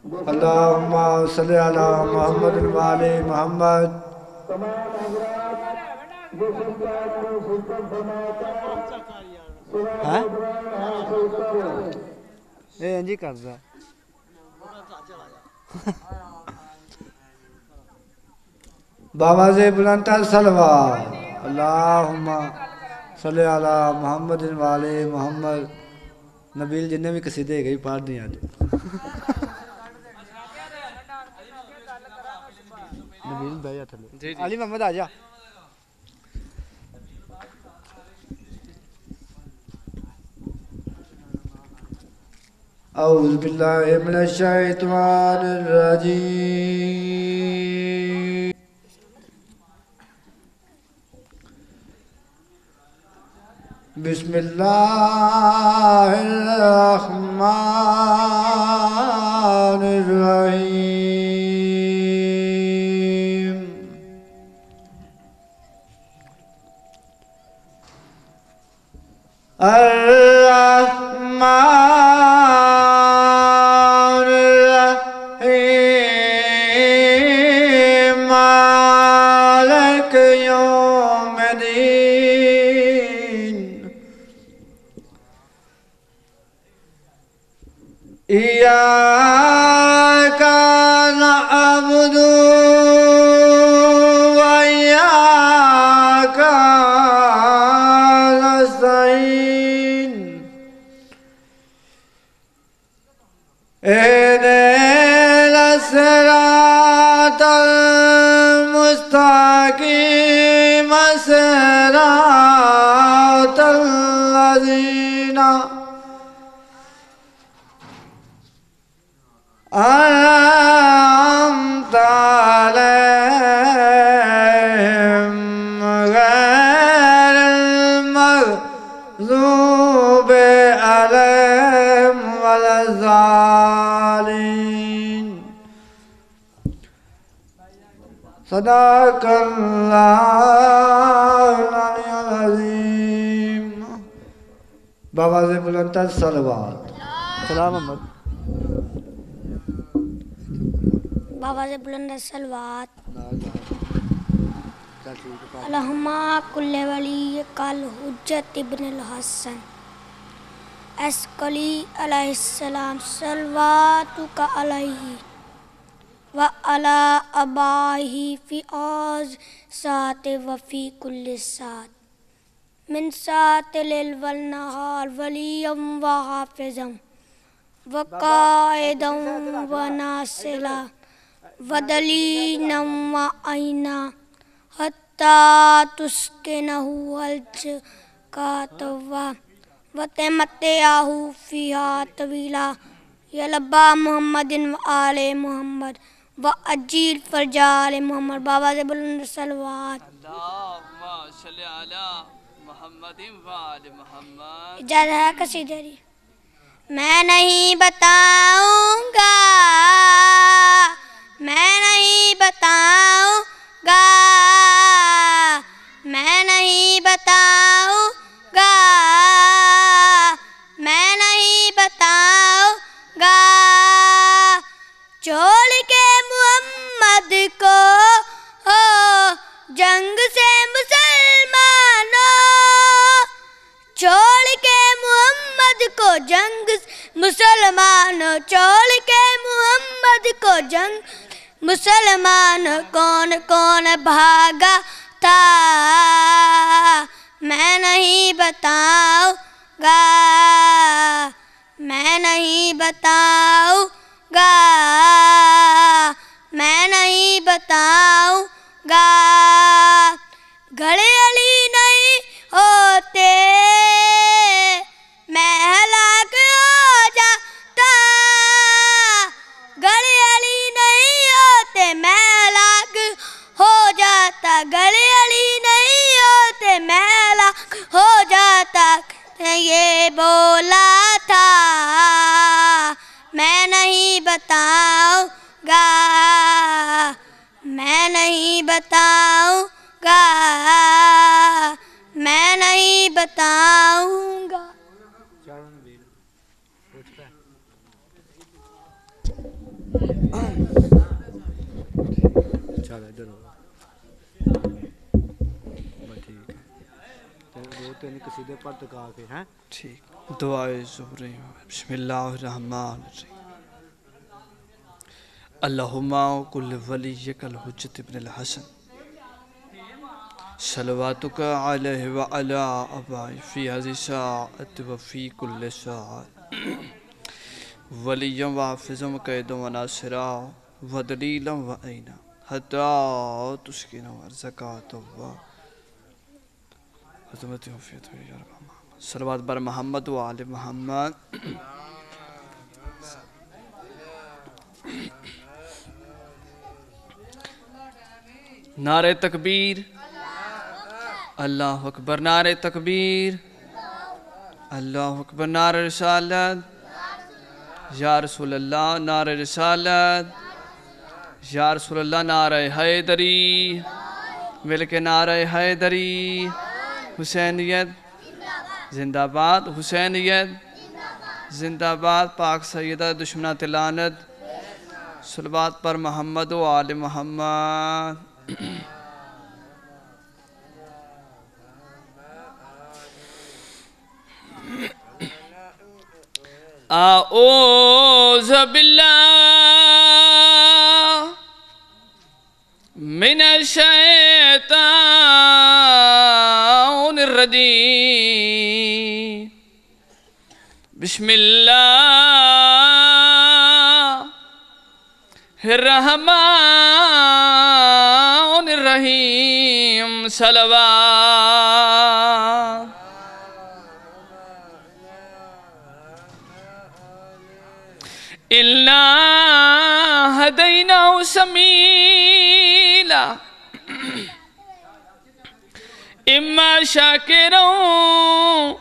اللہم صلی علی محمد وآل محمد. ہاں اے انجی کر دا بآواز بلند تر صلوات. اللہم صلی علی محمد وآل محمد. نبیل جنہیں بھی قصیدے گئی پڑھ دیں آج. نبیل بھائی تھلے علی محمد آ جا. اعوذ باللہ من الشیطان الرجیم. بسم اللہ الرحمن الرحیم. الرحمن الرحیم مالک یوم الدین. ایاک نعبد و ایاک نستعین. اهدنا الصراط المستقيم صراط الذين أنعمت عليهم غير المغضوب عليهم ولا الضالين. صدق اللہ العظیم. بآواز بلند تر صلوات. سلام محمد. بآواز بلند صلوات. اللہم کل ولی کل حجت ابن الحسن اسقلی علیہ السلام صلواتک علیہ وعلی آبائہ فی آز سات وفی کل سات من سات لیل والنہار ولیم وحافظا وقائدا وناصرا ودلینا وعینا حتی تسکنہ الجنہ وتمتعہ فیہا طویلا. یلبا محمد وآل محمد وعجیل فرجال محمد. بآواز بلند صلوات. اللہم صلی علی محمد وآل محمد. اجازت ہے قصیدے دی. میں نہیں بتاؤں گا میں نہیں بتاؤں گا میں نہیں بتاؤں گا میں نہیں بتاؤں گا چھوڑ کے محمد کو جنگ سے مسلمانوں. چھوڑ کے محمد کو جنگ مسلمانوں. چھوڑ کے محمد کو جنگ مسلمان. کون کون بھاگا تھا میں نہیں بتاؤں گا میں نہیں بتاؤں گا میں نہیں بتاؤں گا. گھڑے علی نہیں ہوتے میں ہلاک ہو جاتا. گھڑے علی نہیں ہوتے میں ہلاک ہو جاتا. گھڑے علی نہیں ہوتے میں ہلاک ہو جاتا. یہ بولا تھا میں نہیں بتاؤں گا میں نہیں بتاؤں گا میں نہیں بتاؤں گا. چل ادھر ہو ٹھیک ہے دو تین قصیدے پڑھ تکا کے ہیں ٹھیک دعائے زہری بسم اللہ الرحمن الرحیم اللہم کل ولیک الحجت ابن الحسن صلواتک علیہ وعلی آبائی فی هذه الساعة وفی کل ساعة ولیا وحافظا وقیدا وناصرا ودلیلا وعینا حتی تسکنا ورزقات عظمت وفیت یا رب محمد صلوات بر محمد و آل محمد نعرہ تکبیر اللہ اکبر نعرہ تکبیر اللہ اکبر نعرہ رسالت یا رسول اللہ نعرہ رسالت یا رسول اللہ نعرہ حیدری مل کے نعرہ حیدری حسینیت زندہ باد حسینیت زندہ باد پاک سیدہ دشمنات لعنت صلوات پر محمد و آل محمد اعوذ باللہ من الشیطان الرجیم بسم اللہ الرحمن الرحیم صلوات إِلَّا هَدَيْنَاهُ سَبِيلًا إِمَّا شَاكِرًا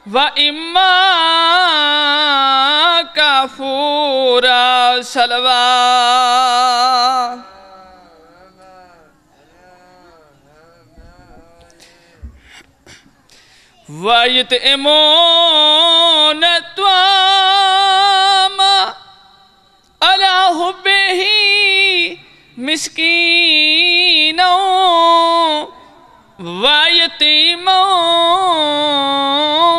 وَإِمَّا كَفُورًا صلوات وَيُطْعِمُونَ الطَّعَامَ عَلَى حُبِّهِ مِسْكِينًا وَيَتِيمًا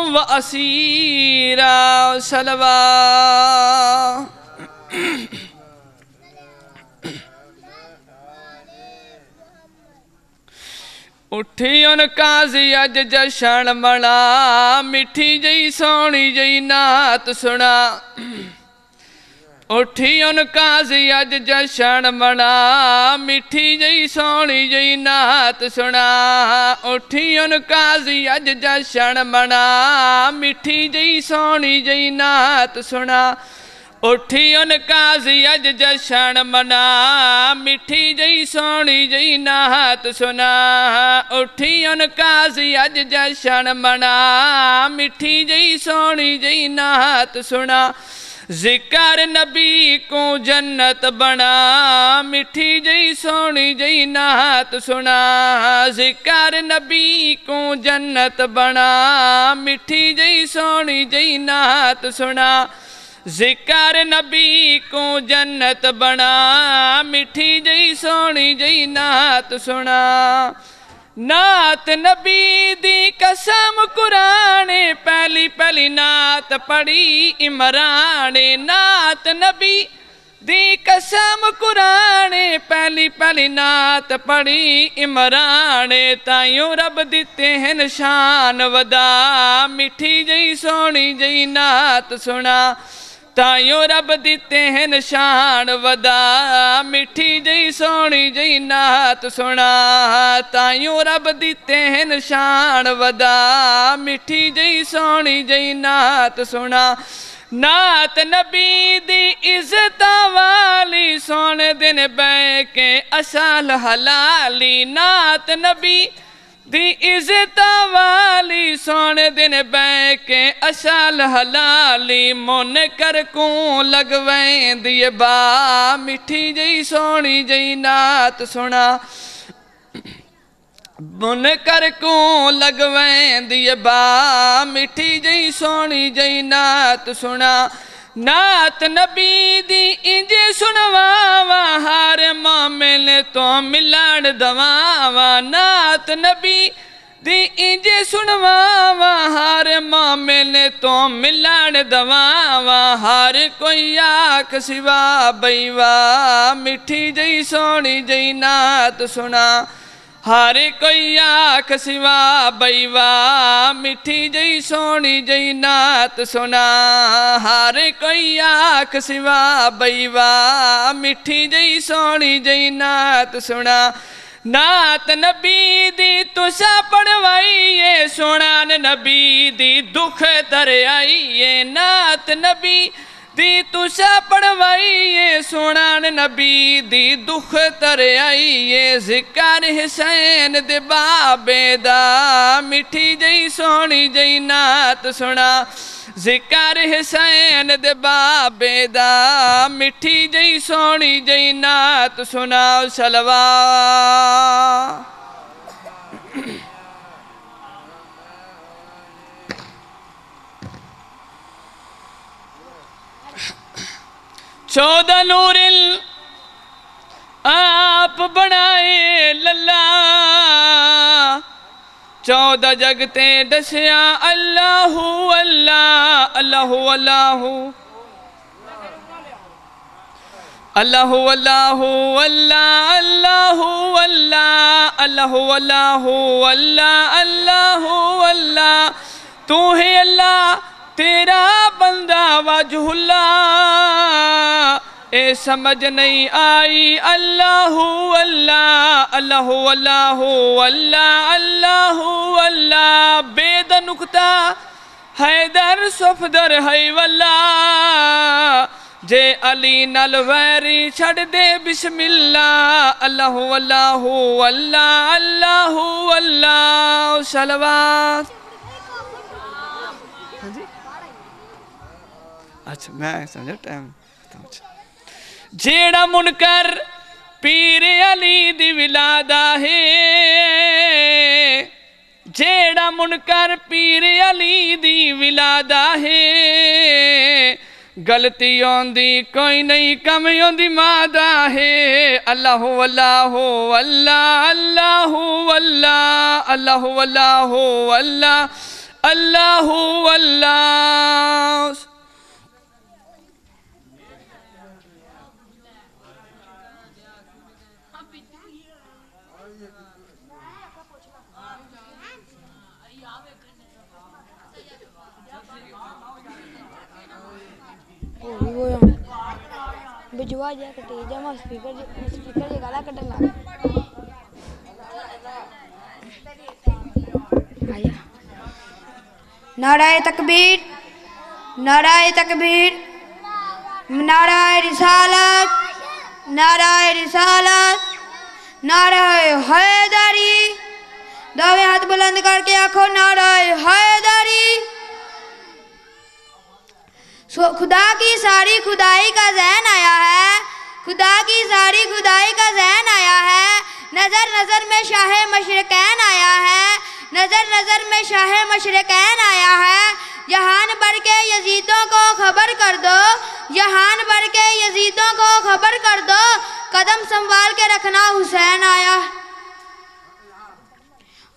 وَأَسِيرًا صلوات اٹھی ان قاضی اج جشن منا مٹھی جئی سونی جئی نعت سنا اٹھی ان قاضی اج جشن منا مٹھی جئی سونی جئی نعت سنا اٹھی ان قاضی اج جشن منا مٹھی جئی سونی جئی نعت سنا اٹھی ان قاضی اج جشن منا مٹھی جئی سونی جئی نعت سنا اٹھی ان قاضی اج جشن منا مٹھی جئی سونی جئی نعت سنا ذکر نبی کو جنت بنا مٹھی جئی سونی جئی نعت سنا ذکر نبی کو جنت بنا مٹھی جئی سونی جئی نعت سنا ذکر نبی کو جنت بنا مٹھی جئی سونی جئی نعت سنا نعت نبی دی قسم قرآن پہلی پہلی نعت پڑھی عمران نعت نبی دی قسم قرآن پہلی پہلی نعت پڑھی عمران تائیوں رب دیتے ہیں نشان ودا مٹھی جئی سونی جئی نعت سنا تائیوں رب دیتے ہیں نشان ودا مٹھی جئی سونی جئی نعت سنا تائیوں رب دیتے ہیں نشان ودا مٹھی جئی سونی جئی نعت سنا نعت نبی دی عزت والی سونے دن بے کے اصل حلالی نعت نبی دی عزت والی سونے دن بے کے اصل حلالی منکر کو لگویں دیئے با مٹھی جئی سونی جئی نعت سنا منکر کو لگویں دیئے با مٹھی جئی سونی جئی نعت سنا نعت نبی دی انجے سنا تو ملان دواوا نات نبی دی انجے سنواوا ہر مومن تو ملان دواوا ہر کوئی آنکھ سوا بیوا مٹھی جئی سونی جئی نات سنا ہر کوئی آنکھ سوا بیوا مٹھی جئی سونی جئی نات سنا ہر کوئی آنکھ سوا بیوا مٹھی جئی سونی جئی نات سنا نات نبی دی تسا پڑھوائیے سنان نبی دی دکھ تر آئیے نات نبی دی تسا پڑھوائیے سنان نبی دی دکھ تر آئیے ذکر حسین دے بابے دا مٹھی جئی سونی جئی نات سنا ذکر حسین دے بابے دا مٹھی جئی سونی جئی نات سنا صلوات چودہ نور آپ بنائے للہ چودہ جگتے دسیا اللہ اللہ اللہ اللہ اللہ اللہ اللہ اللہ اللہ اللہ اللہ اللہ اللہ تو ہے اللہ تیرا بندہ وجہ اللہ اے سمجھ نہیں آئی اللہ اللہ اللہ اللہ اللہ اللہ اللہ بید نکتہ حیدر صفدر ہے واللہ جے علی نلویری چھڑ دے بسم اللہ اللہ اللہ اللہ اللہ اللہ صلوات اچھا میں سمجھا ٹائم جیڑا منکر پیر علی دی ولادہ ہے جیڑا منکر پیر علی دی ولادہ ہے غلطیوں دی کوئی نہیں کمیوں دی مادہ ہے اللہ اللہ اللہ اللہ اللہ اللہ اللہ اللہ اللہ اللہ بجوا جا کٹی جمع سپیکر جے گالا کٹن لگا نعرہ تکبیر نعرہ تکبیر نعرہ رسالت نعرہ رسالت نعرہ حیدری دعوے ہاتھ بلند کر کے آنکھو نعرہ حیدری خدا کی ساری خدائی کا ذہن آیا ہے خدا کی ساری خدائی کا ذہن آیا ہے نظر نظر میں شاہ مشرقین آیا ہے نظر نظر میں شاہ مشرقین آیا ہے جہان بھر کے یزیدوں کو خبر کر دو جہان بھر کے یزیدوں کو خبر کر دو قدم سنبھال کے رکھنا حسین آیا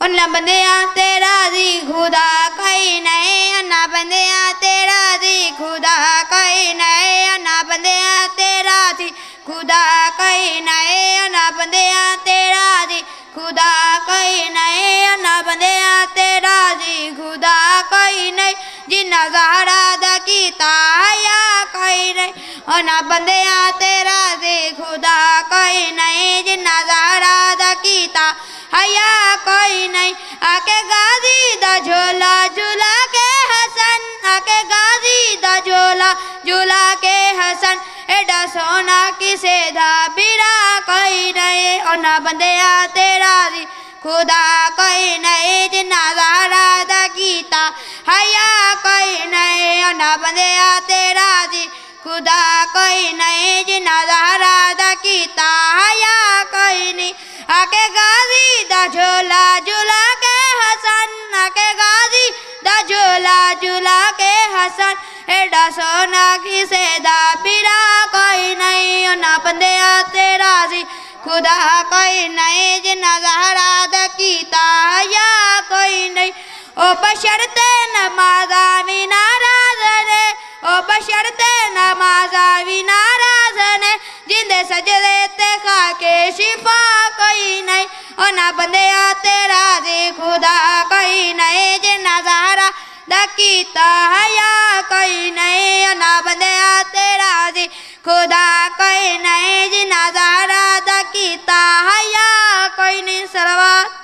انہا بندیاں تیرا دی خدا کوئی نہیں انہا بندیاں تیرا دی خدا کوئی نہیں انہا بندیاں تیرا دی خدا کوئی نہیں انہا بندیاں تیرا دی خدا کوئی نہیں انہا بندیاں تیرا دی خدا کوئی نہیں جنہ زہرہ دا کیتا یا کوئی نہیں انہا بندیاں تیرا دی خدا کوئی نہیں جنہ زہرہ دا کیتا حیا کوئی نہیں آکے غازی دا جھولا جھولا کے حسن آکے غازی دا جھولا جھولا کے حسن ایڈا سونا کسے دا بیرا کوئی نہیں اونا بندیا تیرا دی خدا کوئی نہیں جنہ زہرہ دا کیتا حیا کوئی نہیں اونا بندیا تیرا دی خدا کوئی نہیں جنہ زہرہ دا کیتا حیا کوئی نہیں آکے غازی دا جھولا جھولا کے حسن آکے غازی دا جھولا جھولا کے حسن ایڈا سونا کسے دا بیرا کوئی نہیں اونا بندیا تیرا دی خدا کوئی نہیں جنہ زہرا دا کیتا یا کوئی نہیں او بشرط نمازا بھی ناراض نے او بشرط نمازا بھی ناراض نے جندے سجدے تے خاکے شفا کوئی نہیں او نہ بندیا تیرا راضی خدا کوئی نہیں جنہ زہرا دا کیتا یا کوئی نہیں او نہ بندیا تیرا راضی خدا کوئی نہیں جنہ زہرا دا کیتا یا کوئی نہیں صلوات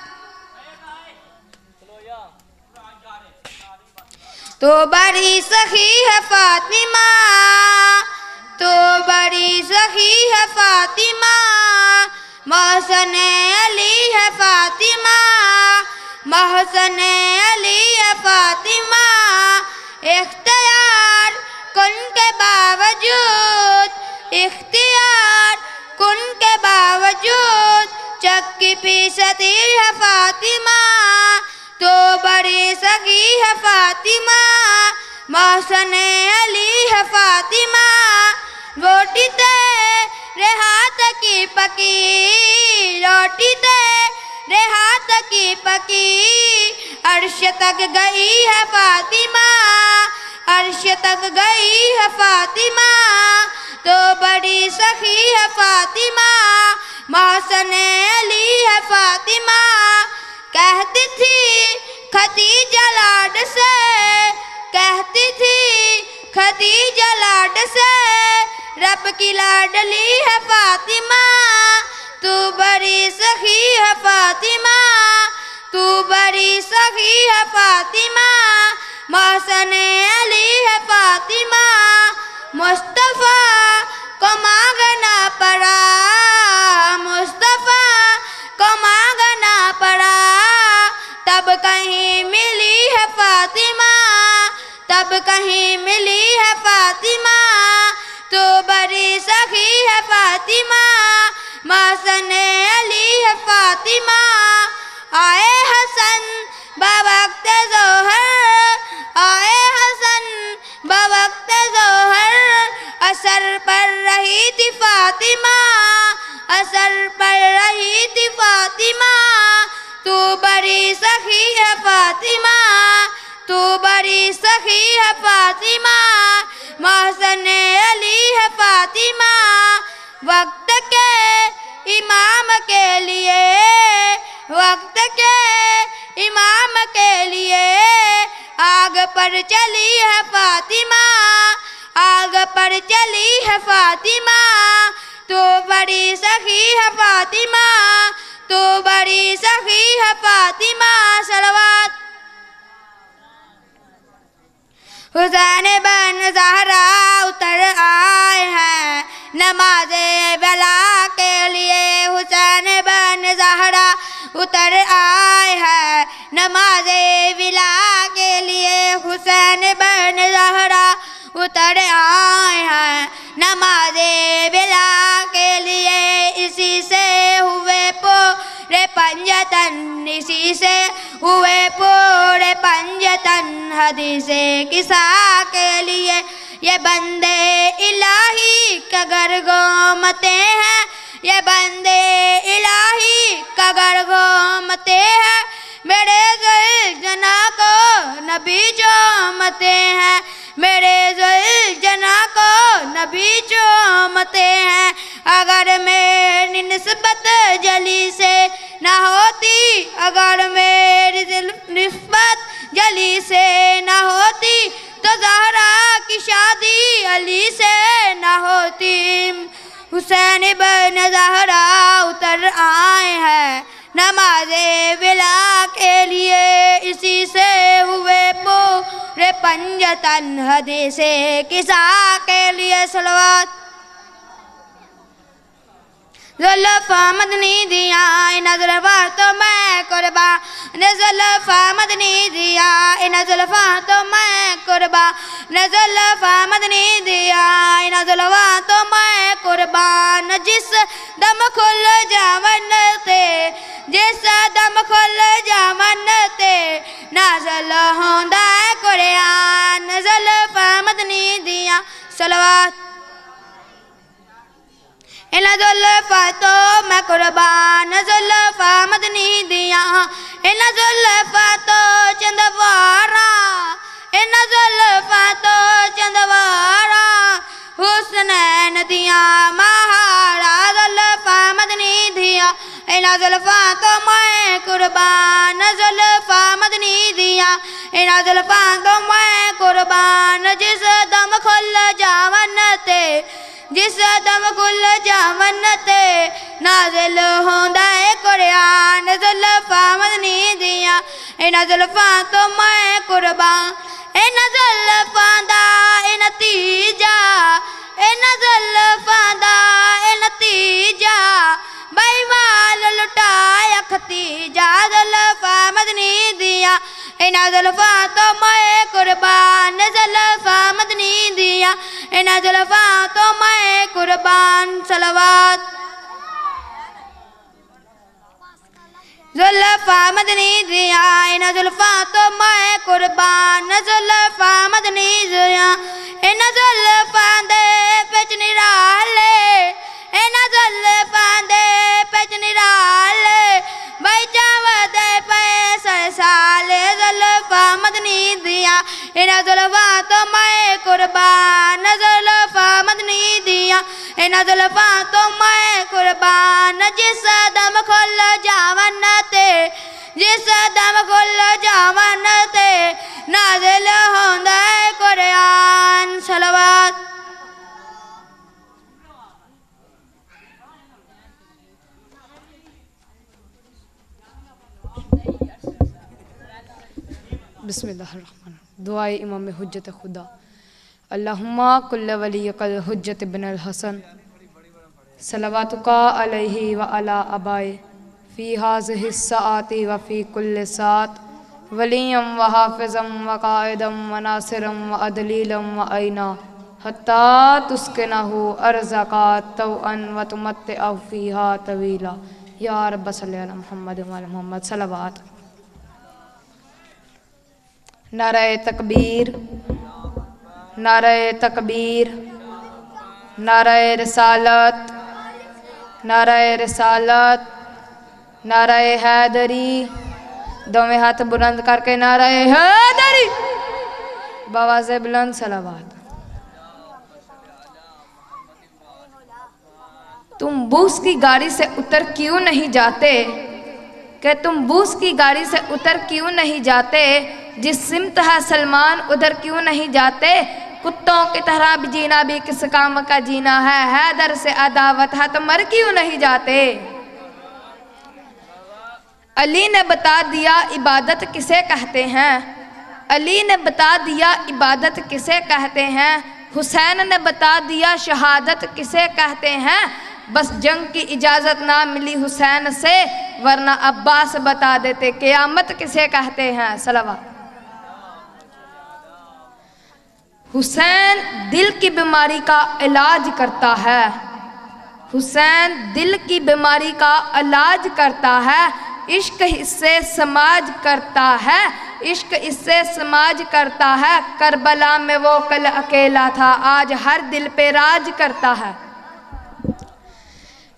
تو بڑی سخی ہے فاطمہ تو بڑی سخی ہے فاطمہ محسن علی ہے فاطمہ محسن علی ہے فاطمہ اختیار کن کے باوجود اختیار کن کے باوجود چکی پیستی ہے فاطمہ تو بڑی سخی ہے فاطمہ محسن علی ہے فاطمہ روٹی تیرے ہاتھ کی پکی روٹی تیرے ہاتھ کی پکی عرش تک گئی ہے فاطمہ عرش تک گئی ہے فاطمہ تو بڑی سخی ہے فاطمہ محسن علی ہے فاطمہ کہتی تھی خدیجہ لاڈ سے کہتی تھی خدیجہ لاڈ سے رب کی لاڈلی ہے فاطمہ تو بڑی سخی ہے فاطمہ تو بڑی سخی ہے فاطمہ محسن علی ہے فاطمہ مصطفیٰ کو مانگنا پڑا مصطفیٰ کو مانگنا پڑا تب کہیں ملی ہے فاطمہ تب کہیں ملی ہے فاطمہ تو بڑی سخی ہے فاطمہ محسن علی ہے فاطمہ آئے حسن بوقت ظہر آئے حسن بوقت ظہر اثر پر رہی تھی فاطمہ اثر پر رہی تھی فاطمہ تو بڑی سخی ہے فاطمہ تو بڑی سخی ہے فاطمہ محسن علی ہے فاطمہ وقت کے امام کے لیے وقت کے امام کے لیے آگ پر چلی ہے فاطمہ آگ پر چلی ہے فاطمہ تو بڑی سخی ہے فاطمہ تو بڑی سخی ہے فاطمہ صلوات حسین بن زہرا اتر آئے ہیں نماز بلا کے لیے حسین بن زہرا اتر آئے ہیں نماز بلا کے لیے حسین بن زہرا اتر آئے ہیں نماز بلا کے لیے اسی سے ہوئے پورے پنجتن اسی سے ہوئے پورے پنجتن حدیث قصہ کے لیے یہ بندے الہی کا گرگومتے ہیں یہ بندے الہی کا گرگومتے ہیں میرے ذوالجنا کو نبی چومتے ہیں میرے ذوالجنا کو نبی چومتے ہیں اگر میری نسبت جلی سے نہ ہوتی اگر میری نسبت جلی سے نہ ہوتی تو زہرا کی شادی علی سے نہ ہوتی حسین بن زہرا اتر آئے ہیں نماز بلا کے لیے اسی سے ہوئے پورے پنجتن حدیث قصہ کے لیے صلوات زلفا مدنی دیا ان زلفا تو میں قربان زلفا مدنی دیا ان زلفا تو میں قربان زلفا مدنی دیا ان زلفا تو میں قربان جس دم کھل جاون تے جس دم کھل جاون تے نازل ہوندا ہے قرآن زلفا مدنی دیا صلوات ان زلفاں تو میں قربان زلفاں مدنی دیاں ان زلفاں تو چندوارا ان زلفاں تو چندوارا حسنین دیاں مہارا زلفاں مدنی دیاں ان زلفاں تو میں قربان زلفاں مدنی دیاں ان زلفاں تو میں قربان جس دم کھل جاون تے جس دم کھل جاون تے نازل ہوندا ہے قرآن زلفاں مدنی دیاں ان زلفاں تو میں قربان ان زلفاں دا نتیجہ ان زلفاں دا نتیجہ بائی وال لٹایا ختیجہ زلفاں مدنی دیاں ان زلفاں تو میں قربان زلفاں مدنی دیاں ان زلفاں تو میں قربان صلوات زلفاں مدنی دیاں ان زلفاں تو میں قربان زلفاں مدنی دیاں ان زلفاں دے پچ نرالے ان زلفاں دے پچ نرالے بائی چاودے پیسر سالے زلفاں مدنی دیاں ان زلفاں تو میں قربان زلفاں مدنی دیاں ان زلفاں تو میں قربان جس دم کھل جاون تے جس دم کھل جاون تے نازل ہوندا ہے قرآن صلوات بسم اللہ الرحمن الرحیم دعائے امام حجت خدا اللہم کل ولیک الحجت بن الحسن صلواتک علیہ وعلا ابائے فی ہذہ الساعات وفی کل ساعت ولیم وحافظا وقائدا وناصرا وعدلیلا وعینا حتی تسکنہ ارزق طوعا وتمتع فیہا طویلا یا رب صلی علی محمد وعلی محمد صلوات نعرہ تکبیر نعرہ تکبیر نعرہ رسالت نعرہ رسالت نعرہ حیدری دویں ہاتھ بلند کر کے نعرہ حیدری بآواز بلند صلوات تم بوس کی گاڑی سے اتر کیوں نہیں جاتے کہ تم بوس کی گاڑی سے اتر کیوں نہیں جاتے جس سمت ہے سلمان ادھر کیوں نہیں جاتے کتوں کی طرح بھی جینا بھی کس کام کا جینا ہے حیدر سے عداوت ہے تو مر کیوں نہیں جاتے علی نے بتا دیا عبادت کسے کہتے ہیں علی نے بتا دیا عبادت کسے کہتے ہیں حسین نے بتا دیا شہادت کسے کہتے ہیں بس جنگ کی اجازت نہ ملی حسین سے ورنہ عباس بتا دیتے قیامت کسے کہتے ہیں صلوات حسین دل کی بیماری کا علاج کرتا ہے حسین دل کی بیماری کا علاج کرتا ہے عشق اس سے سماج کرتا ہے عشق اس سے سماج کرتا ہے کربلا میں وہ کل اکیلا تھا آج ہر دل پہ راج کرتا ہے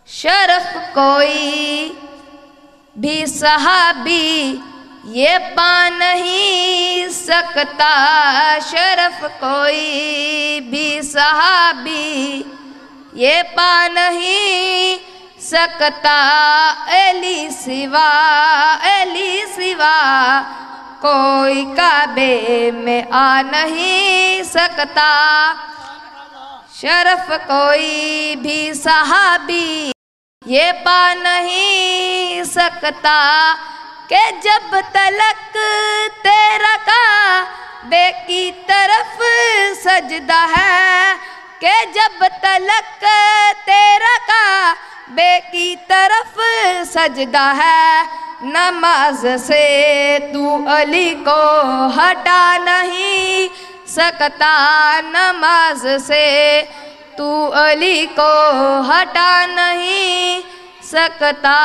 شرف کوئی بھی صحابی یہ پا نہیں سکتا شرف کوئی بھی صحابی یہ پا نہیں سکتا علی سوا کوئی کعبے میں آ نہیں سکتا شرف کوئی بھی صحابی یہ پا نہیں سکتا کہ جب تلک تیرا کعبے کی طرف سجدہ ہے کہ جب تلک تیرا کعبے کی طرف سجدہ ہے نماز سے تو علی کو ہٹا نہیں سکتا نماز سے تو علی کو ہٹا نہیں سکتا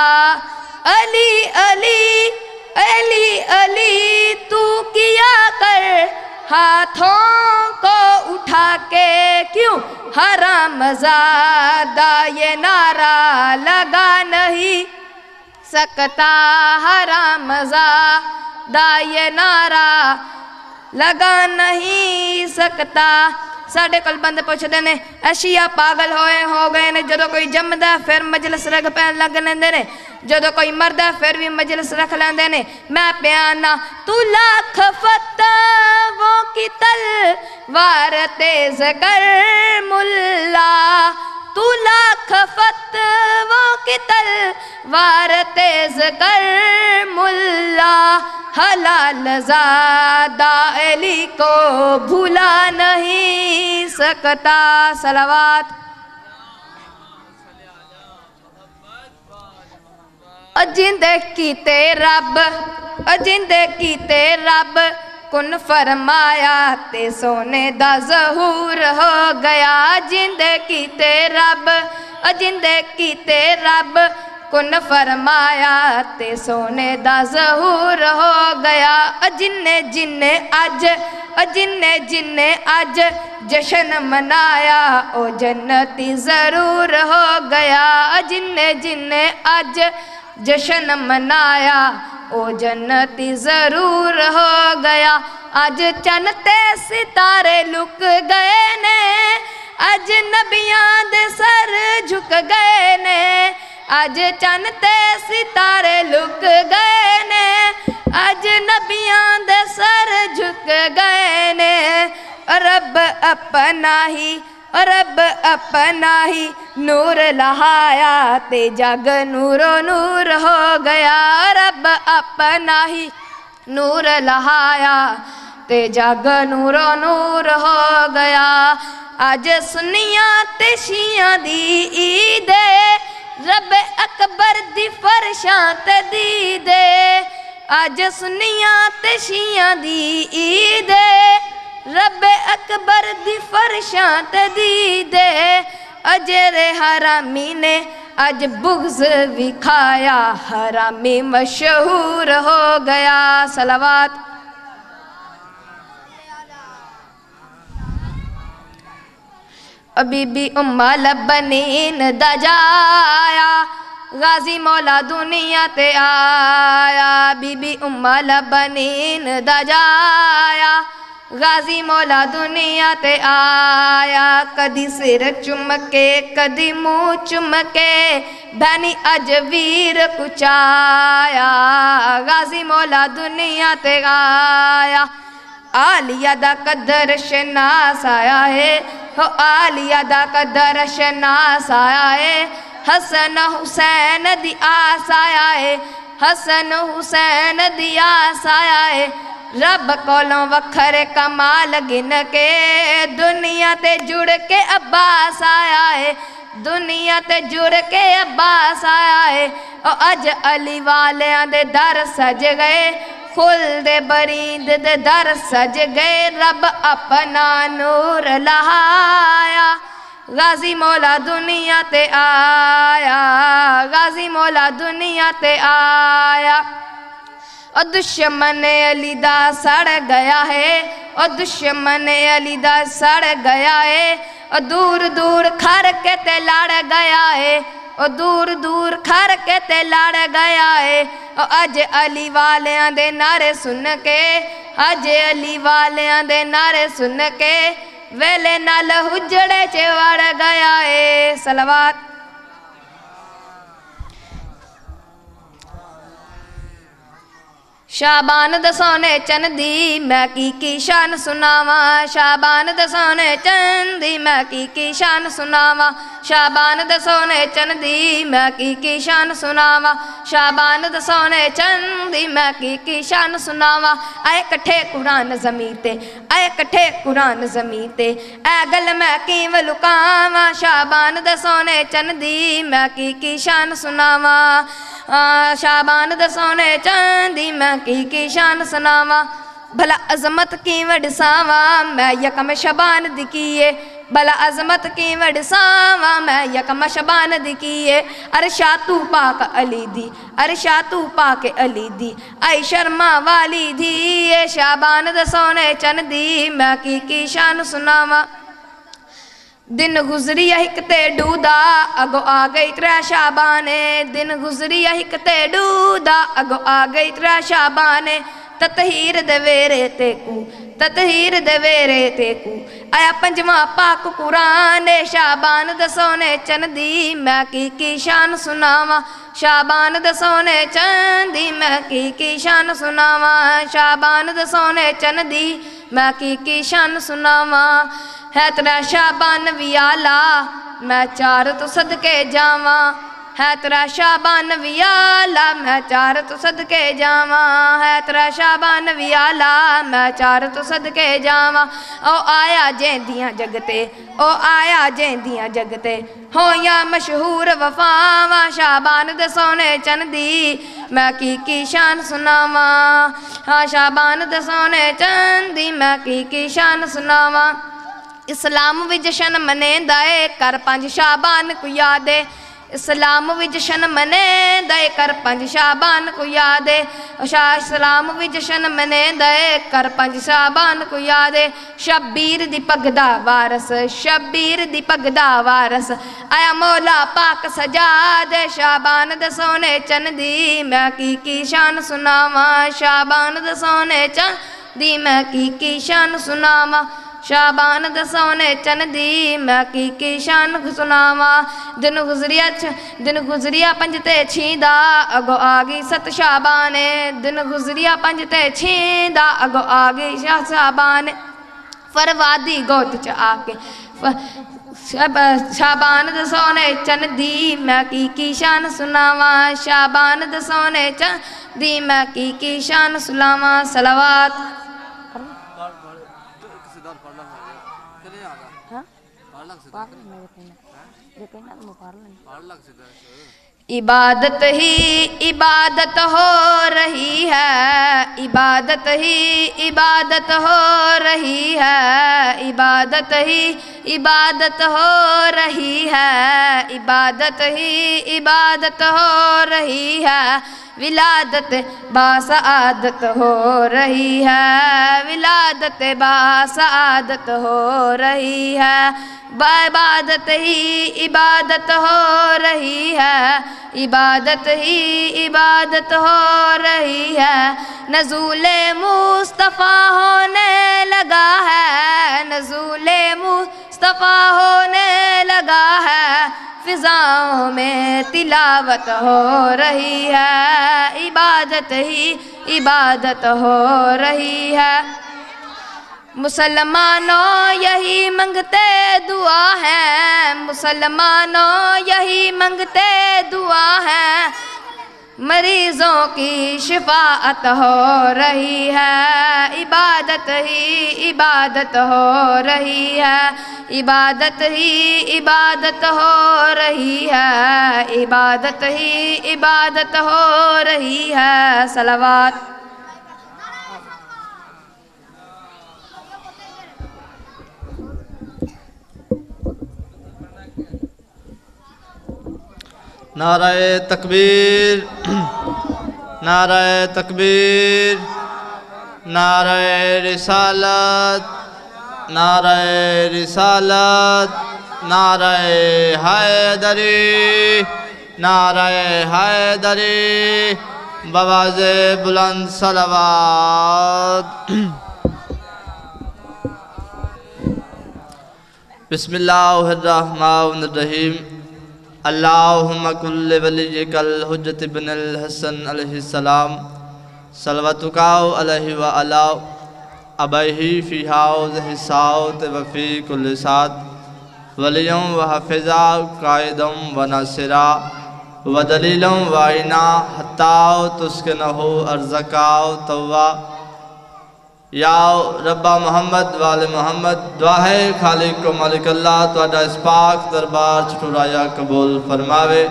علی علی علی علی تو کیا کر ہاتھوں کو اٹھا کے کیوں حرام زادہ یہ نعرہ لگا نہیں سکتا حرام زادہ یہ نعرہ لگا نہیں سکتا ساڑھے کل بند پوچھ دینے اشیاء پاگل ہوئے ہو گئے نے جدو کوئی جمد ہے پھر مجلس رکھ پہن لگ لیندے نے جدو کوئی مرد ہے پھر بھی مجلس رکھ لیندے نے میں پیانا تو لاکھ فتووں کی تلوار تیز کر ملا تو لاکھ فتووں کی تلوار تیز کر ملا حلال زادہ علی کو بھولا نہیں سکتا صلوات اجندے کیتے رب کن فرمایا تے سونے دا ظہور ہو گیا اجندے کیتے رب کن فرمایا تے سونے دا ظہور ہو گیا جن اج جشن منایا او جنتی ضرور ہو گیا جن اج جشن منایا او جنتی ضرور ہو گیا اج چن تے ستارے لک گئے نے اج نبیاں دے سر جھک گئے نے اج چن تے ستارے لک گئے نے اج نبیاں دے سر جھک گئے نے رب اپنا ہی نور لہایا تے جگ نورو نور ہو گیا رب اپنا ہی نور لہایا تے جگ نورو نور ہو گیا اج سنیاں تے شیعاں دی عید رب اکبر دی فرشاں تے دیدے اج سنیاں تے شیعاں دی عید رب اکبر دی فرشاں تے دیدے اجر حرامی نے اج بغض وکھایا حرامی مشہور ہو گیا صلوات بی بی لبنین دا جایا غازی مولا دنیا تے آیا بی بی لبنین دا جایا غازی مولا دنیا تے آیا کدی سر چمکے کدی منہ چمکے بہنی اج ویر کچایا غازی مولا دنیا تے آیا عالیہ دا قدر شناس آیا ہے ہو عالیہ دا قدر شناس آیا ہے حسن حسین دی آس آیا ہے حسن حسین دی آس آیا ہے رب کولوں وکھر کمال گن کے دنیا تے جڑ کے عباس آیا ہے دنیا تے جڑ کے عباس آیا ہے اج علی والیاں دے در سج گئے خلد بریند دے در سج گئے رب اپنا نور لہایا غازی مولا دنیا تے آیا غازی مولا دنیا تے آیا اور دشمن علی دا سڑ گیا ہے اور دشمن علی دا سڑ گیا ہے اور دور دور کھر کے تے لڑ گیا ہے اور دور دور کھر کے تے لڑ گیا ہے اور اج علی والیاں دے نعرے سن کے اج علی والیاں دے نعرے سن کے ویلے نال حجڑے چ وڑ گیا ہے صلوات شابان دا سونے چن دی میں کی شان سناواں شابان دا سونے چن دی میں کی شان سناواں شابان دا سونے چن دی میں کی شان سناواں شابان دا سونے چن دی میں کی شان سناواں اے کٹھے قرآن زمین تے اے کٹھے قرآن زمین تے اے گل میں کیوں لکاواں شابان دا سونے چن دی میں کی شان سناواں شابان دا سونے چن دی میں کی شان سناواں بھلا عظمت کی وڈساواں میں یکم شابان دی کیے بلا عظمت کی وڑساواں میں یکم شبان دی کیے عرشا تو پاک علی دی عرشا تو پاک علی دی آئی شرما والی دی اے شابان دا سونے چن دی میں کی شان سناواں دن گزری ہکتے ڈودا اگو آ گئی ترا شابانے دن گزری ہکتے ڈودا اگو آ گئی ترا شابانے تطہیر دے ویرے تے کو تطہیر دے ویرے تے کو آیا پنجواں پاک قرآن شابان دا سونے چن دی میں کی شان سناواں شابان دا سونے چن دی میں کی شان سناواں شابان دا سونے چن دی میں کی شان سناواں ہے تیرا شابان ویالا میں چار تو صدقے جاواں ہے تیرا شابان ویالا میں چار تو صدقے جاواں ہے تیرا شابان ویالا میں چار تو صدقے جاواں او آیا جیندیاں جگتے او آیا جیندیاں جگتے ہویاں مشہور وفاواں شابان دے سونے چن دی میں کی شان سناواں ہاں شابان دے سونے چن دی میں کی شان سناواں اسلام وی جشن منے دائے کر 5 شابان کو یادے اسلام وی جشن منے دائے کر 5 شابان کو یادے اسلام وی جشن منے دائے کر 5 شابان کو یادے شبیر دی پگدا وارس شبیر دی پگدا وارس آیا مولا پاک سجاد شابان دے سونے چن دی میں کی شان سناواں شابان دے سونے چن دی میں کی شان سناواں شابان دا سونے چن دی میں کی شان سناواں دن گزریا 5 تے 6 دا اگو آگی 7 شابانے دن گزریا 5 تے 6 دا اگو آگی شابانے فروادی گوت چا آکے شابان دا سونے چن دی میں کی شان سناواں شابان دا سونے چن دی میں کی شان سناواں صلوات عبادت ہی عبادت ہو رہی ہے عبادت ہی عبادت ہو رہی ہے عبادت ہی عبادت ہو رہی ہے عبادت ہی عبادت ہو رہی ہے ولادت باسعادت ہو رہی ہے ولادت باسعادت ہو رہی ہے عبادت ہی عبادت ہو رہی ہے عبادت ہی عبادت ہو رہی ہے نزول مصطفیٰ ہونے لگا ہے نزول مصطفیٰ ہونے لگا ہے فضاؤں میں تلاوت ہو رہی ہے عبادت ہی عبادت ہو رہی ہے مسلمانوں یہی منگتے دعا ہے مسلمانوں یہی منگتے دعا ہے مریضوں کی شفاعت ہو رہی ہے عبادت ہی عبادت ہو رہی ہے عبادت ہی عبادت ہو رہی ہے عبادت ہی عبادت ہو رہی ہے صلوات نعرہ تکبیر نعرہ تکبیر نعرہ رسالت نعرہ رسالت نعرہ حیدری نعرہ حیدری بواز بلند صلوات بسم اللہ الرحمن الرحیم اللہم کل ولیک الحجت بن الحسن علیہ السلام صلواتکاو علیہ وعلا ابیہی فی حوض حساوت وفی کل سات ولیم و حفظہ قائدم و ناصرہ و دلیلم و عینا حتاو تسکنہو ارزقاو توہ یا رب محمد وال محمد دعا ہے خالق و مالک اللہ توڑا اس پاک دربار چھٹورایا قبول فرماوے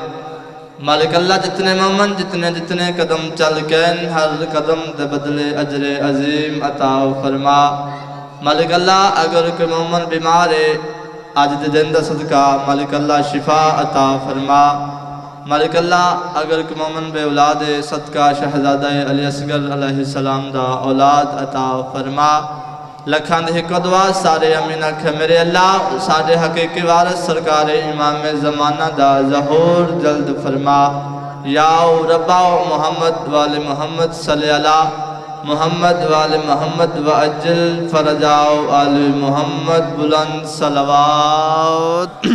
مالک اللہ جتنے مومن جتنے قدم چل گئن ہر قدم دے بدلے اجر عظیم عطا فرما مالک اللہ اگر کوئی مومن بیمار ہے آج دے دن دا صدقہ مالک اللہ شفا عطا فرما مالک اللہ اگر کہ مومن بے اولاد صدقہ شہزادہ علی اصغر علیہ السلام دا اولاد عطا فرما لکھان دے حق دعا سارے امین اکھ میرے اللہ سارے حقیقی وارث سرکار امام زمانہ دا ظہور جلد فرما یا ربا محمد وال محمد صلی اللہ محمد وال محمد وعجل فرجاؤ آل محمد بلند صلوات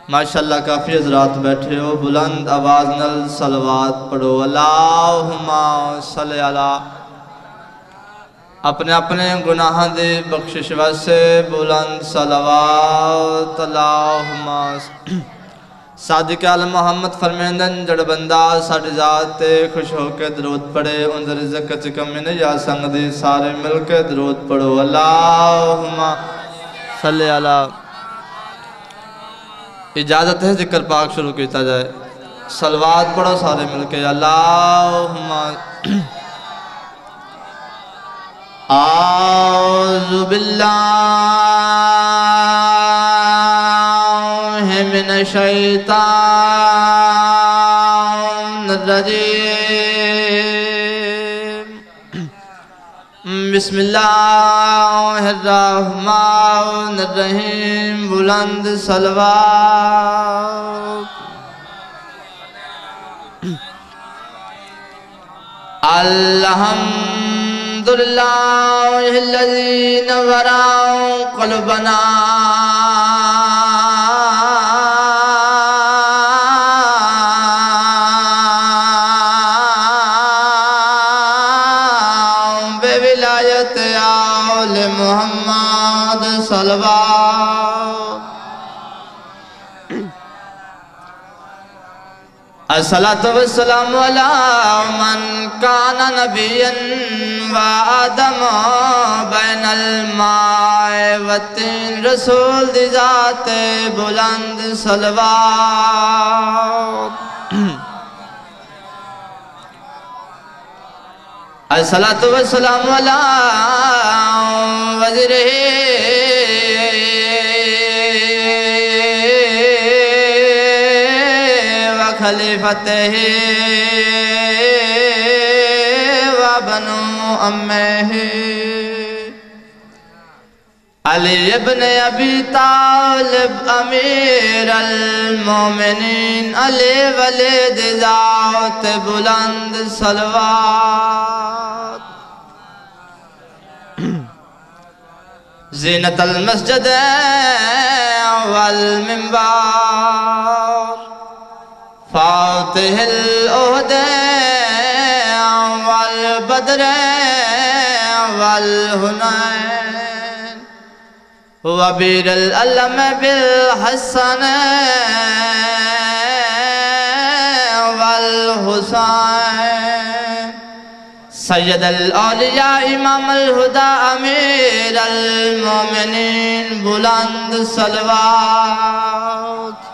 ماشاءاللہ کافی حضرات بیٹھے ہو بلند آواز نل صلوات پڑھو اللہم صلی اللہ اپنے اپنے گناہاں دے بخشش واسے بلند صلوات اللہم صادق آل محمد فرمیندن جڑ بندہ ساڑھے ذات خوش ہو کے درود پڑھے ان رزق چ کمی نہیں جا سنگ دے سارے مل کے درود پڑھو اللہم صلی اللہ اجازت ہے ذکر پاک شروع کیتا جائے صلوات پڑھو سارے مل کے اللہم اعوذ باللہ من الشیطان الرجیم بسم اللہ الرحمن الرحیم بلند صلوات الحمدللہ الذی نور قلوبنا بولایت آل محمد صلوات الصلاة والسلام علی من کان نبیا و آدم بین الماء والطین رسول دی ذات بلند صلوات الصلاة والسلام علی وزیرہ خلیفتہ و بنو امہ علی ابن ابی طالب امیر المومنین علی ولد ذات بلند صلوات زینت المسجد والمنبر فاتح العہد والبدر والحنین وبیر العلم بالحسن والحسین سید الاولیاء امام الہدا امیر المومنین بلند صلوات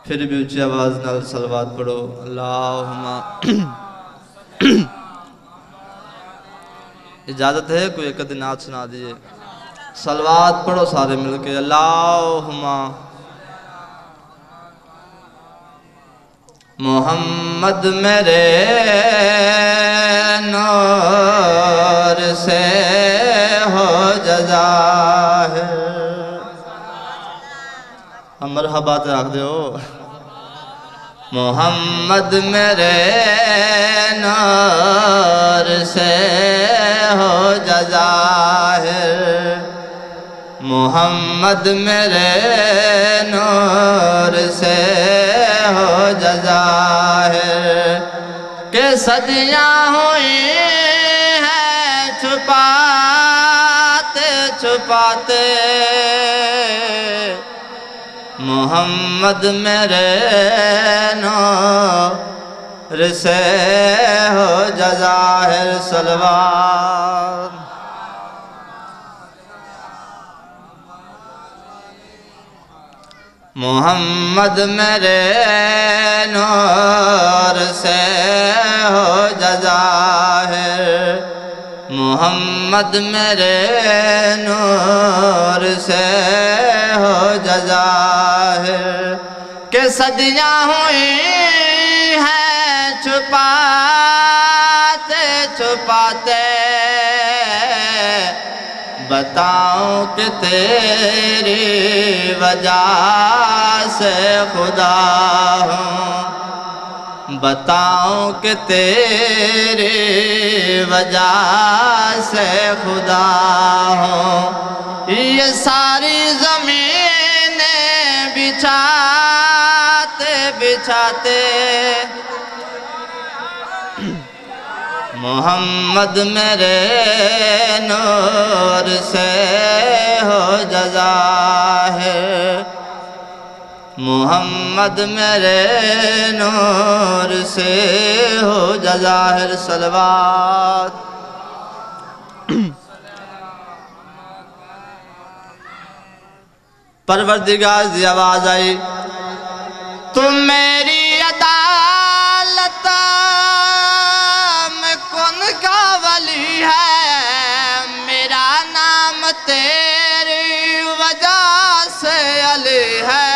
پھر بھی اچھی آواز نال صلوات پڑھو اللہم اجازت ہے کوئی ایک نعت سنا دیئے صلوات پڑھو سارے مل کے اللہم محمد میرے نور سے ہو جزاہر ہم مرحبات رکھ دے ہو محمد میرے نور سے ہو جزاہر محمد میرے نور سے ہو جزاہر کہ صدیاں ہوئی ہیں چھپاتے چھپاتے محمد میرے نور سے ہو جزاہر صلوات محمد میرے نور سے ہو ظاہر، محمد میرے نور سے ہو ظاہر، کہ صدیاں ہوئی ہیں چھپاتے چھپاتے، بتاؤں کہ تیری وجہ سے خدا ہوں، بتاؤں کہ تیری وجہ سے خدا ہوں، یہ ساری زمینیں بچھاتے بچھاتے، محمد میرے نور سے ہو ظاہر، محمد میرے نور سے ہو ظاہر، صلوات۔ پروردگار دی آواز آئی، تم میری عدالت میں کون کا ولی ہے، میرا نام تیری وجہ سے علی ہے،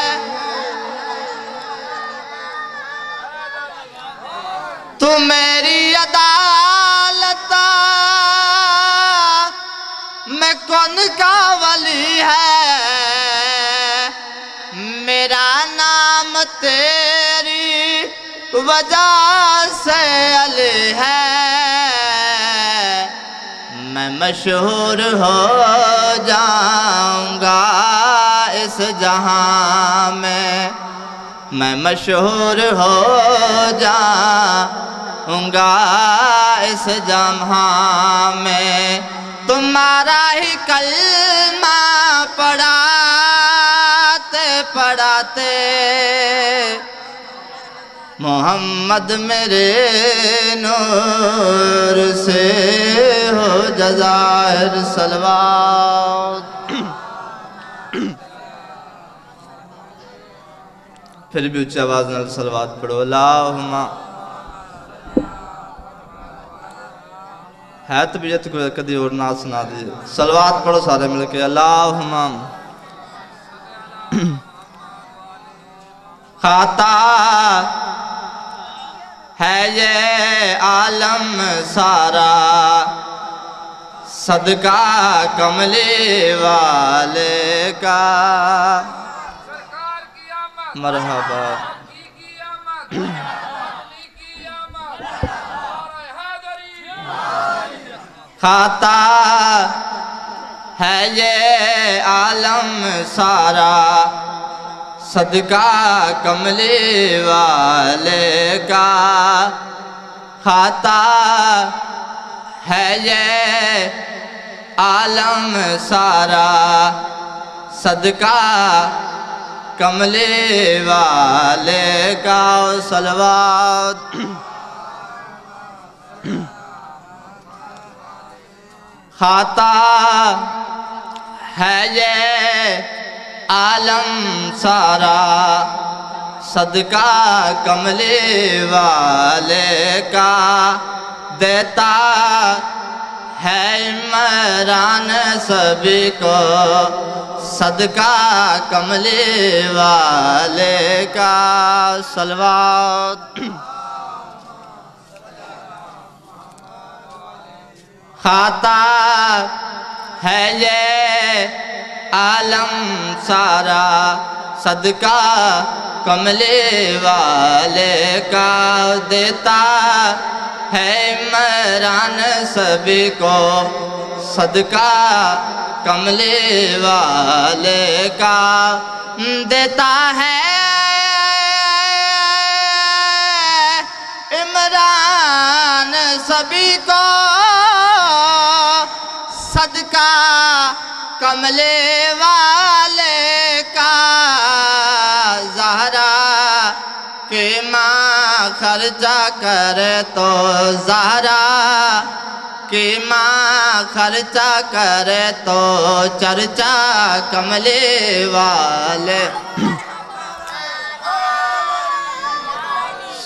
تم میری عدالت میں کون کا ولی ہے، میرا نام تیری وجہ سے علی ہے، میں مشہور ہو جاؤں گا اس جہاں میں مشہور ہو جاؤں گا اس جہاں میں، تمہارا ہی کلمہ پڑھاتے پڑھاتے، محمد میرے نور سے ہو ظاہر، صلوات۔ پھر بھی اچھی آواز نال صلوات پڑھو، اللہم ہے طبیعت کو کدی اور نہ سنا دیجئے، صلوات پڑھو سارے مل کے، اللہم خطا ہے یہ عالم سارا، صدقہ کملی والے کا، مرحبا خطا ہے یہ عالم سارا، صدقہ کملی والے کا، خطا ہے یہ عالم سارا، صدقہ کملی والے کا، صلوات۔ خطا ہے یہ عالم سارا، صدقہ کملی والے کا، دیتا ہے عمران سبھی کو، صدقہ کملی والے کا، صلوات۔ خطا ہے یہ عالم سارا، صدقہ کملی والے کا، دیتا ہے عمران سبھی کو، صدقہ کملی والے کا، دیتا ہے عمران سبھی کو، صدقہ کملی والے کا، زہرا کی ماں خرچہ کرے تو، زہرا کی ماں خرچہ کرے تو، چرچا کملی والے،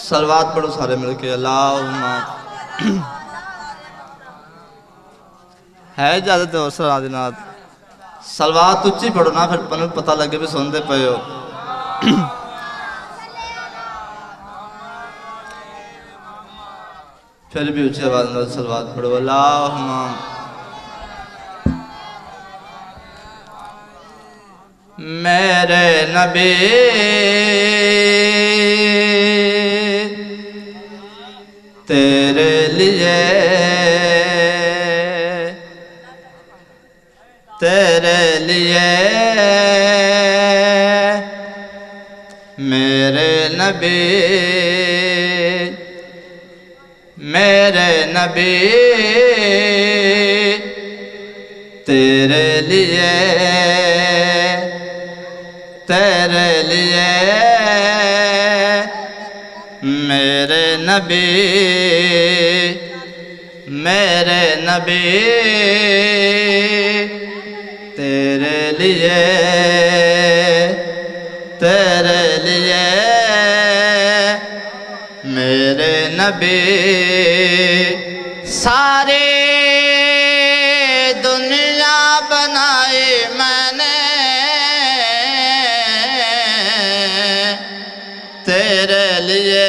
صلوات پڑھو سارے مل کے اللہم ہے اجازت ہے اسرا ناظرینات صلوات اچھی پڑھو نا پھر پنوں پتہ لگے بھی سنتے پئے ہو پھر بھی اچھی آواز میں صلوات پڑھو اللہم میرے نبی تیرے لیے میرے نبی تیرے لیے میرے نبی تیرے لیے میرے نبی ساری دنیا بنائی میں نے تیرے لیے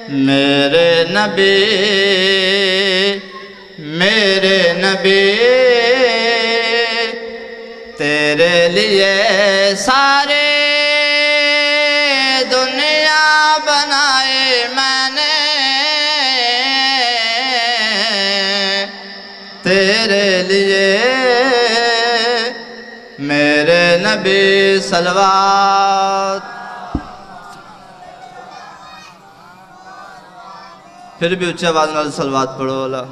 میرے نبی تیرے لیے سارے دنیا بنائے میں نے تیرے لیے میرے نبی صلوات پھر بھی اچھی آواز میں صلوات پڑھو اللہ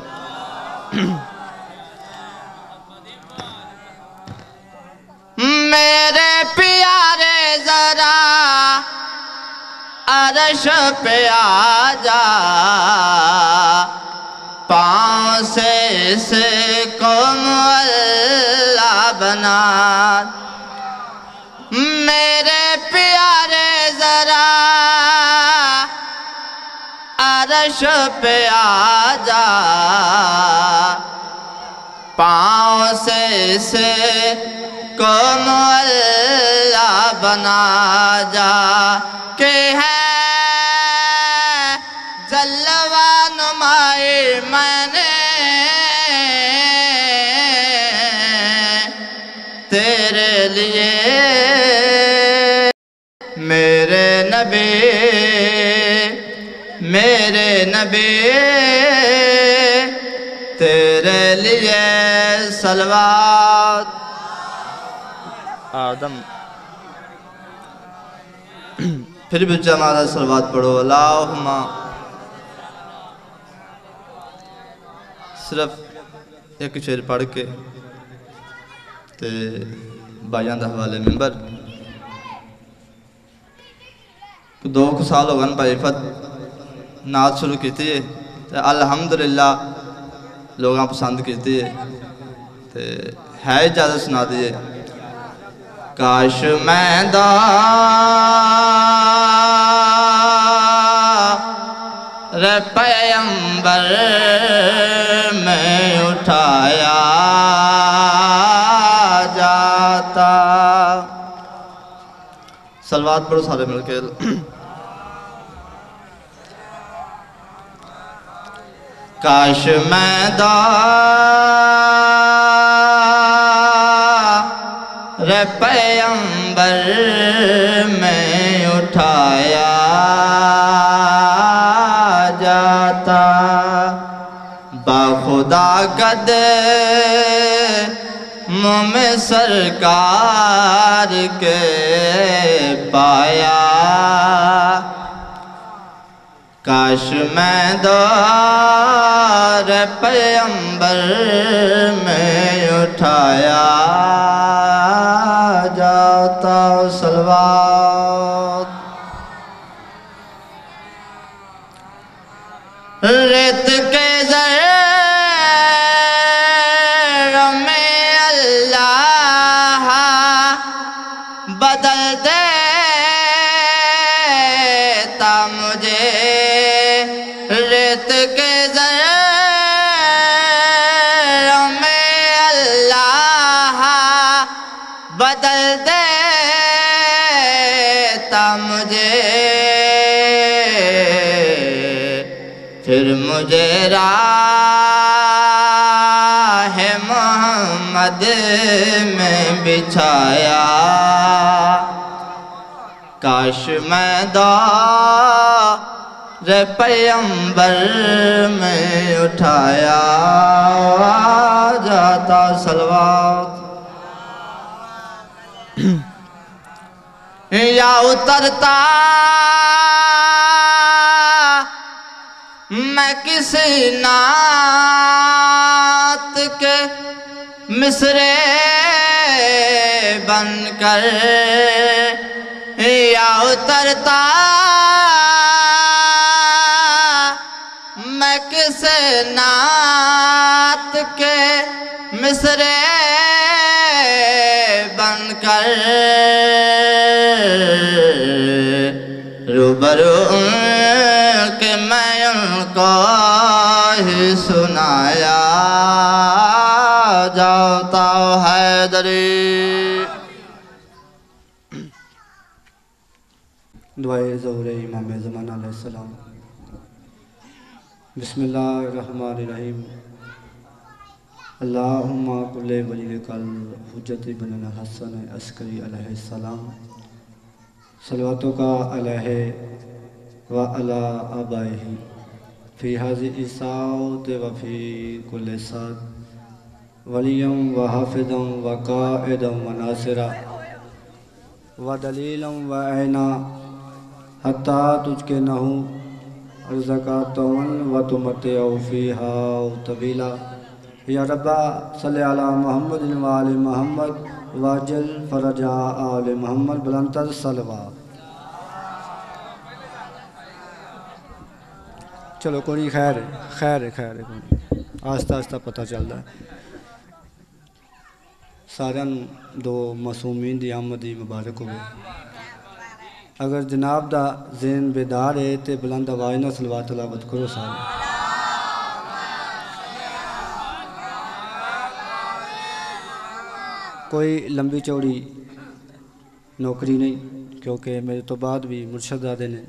میرے پیارے ذرا عرش پہ آجا پاؤں سے اس کو معلّہ بنا میرے پیارے ذرا عرش پہ آجا پاؤں سے اس کو معلّہ بنا جا کہ ہے جلوہ نمائی میں نے تیرے لیے میرے نبی تیرے لیے صلوات آدم پھر بھی جماعت صلوات پڑھو اللہم صرف ایک شعر پڑھ کے تے بائیاں دا حوالے ممبر 2 سال ہو گئے بھائی فت نعت شروع کی تھی الحمدللہ لوگاں پسند کی تھی ہے اجازت سنا دیئے کاش میں دار پیمبر میں اٹھایا جاتا صلوات پڑھو سارے مل کے کاش میں دار پیمبر میں اٹھایا جاتا باخدا قدم میں سرکار کے پایا کاش میں دار پیمبر میں اٹھایا جاتا صلوات ریت کے ذرے دیتا مجھے ریت کے ذروں میں اللہ بدل دیتا مجھے پھر مجھے راہ محمد میں بچھایا کاش میں دور پیغمبر میں اٹھایا جاتا صلوات یا اترتا میں کسی نعت کے مصرے بن کر یا اترتا میں کسی نعت کے مصرے بن کر روبرو کہ میں ان کو ہی سنایا جاتا حیدری دعائے ظہور امام زمانہ علیہ السلام۔ بسم اللہ الرحمن الرحیم۔ اللہم کل ولیک الحجت بن الحسن عسکری علیہ السلام صلواتک علیہ وعلی آبائہ فی ہذہ الساعۃ وفی کل ساعۃ ولیا وحافظا وقائدا وناصرا ودلیلا وعینا حتی تجکنہ ارزقا وتمتع فیہا طویلا یا رب صلی علی محمد وآل محمد واجل فرج آل محمد بلندتر صلوات۔ چلو کوئی خیر ہے کوئی آہستہ آہستہ پتہ چل رہا ہے سارے دو معصومین دی آمد مبارک ہوئے۔ اگر جناب دا ذہن بیدار ہے تے بلند آواز نہ صلوات تلاوت کرو سارے۔ کوئی لمبی چوڑی نوکری نہیں کیونکہ میرے تو بعد بھی مرشد دادے نے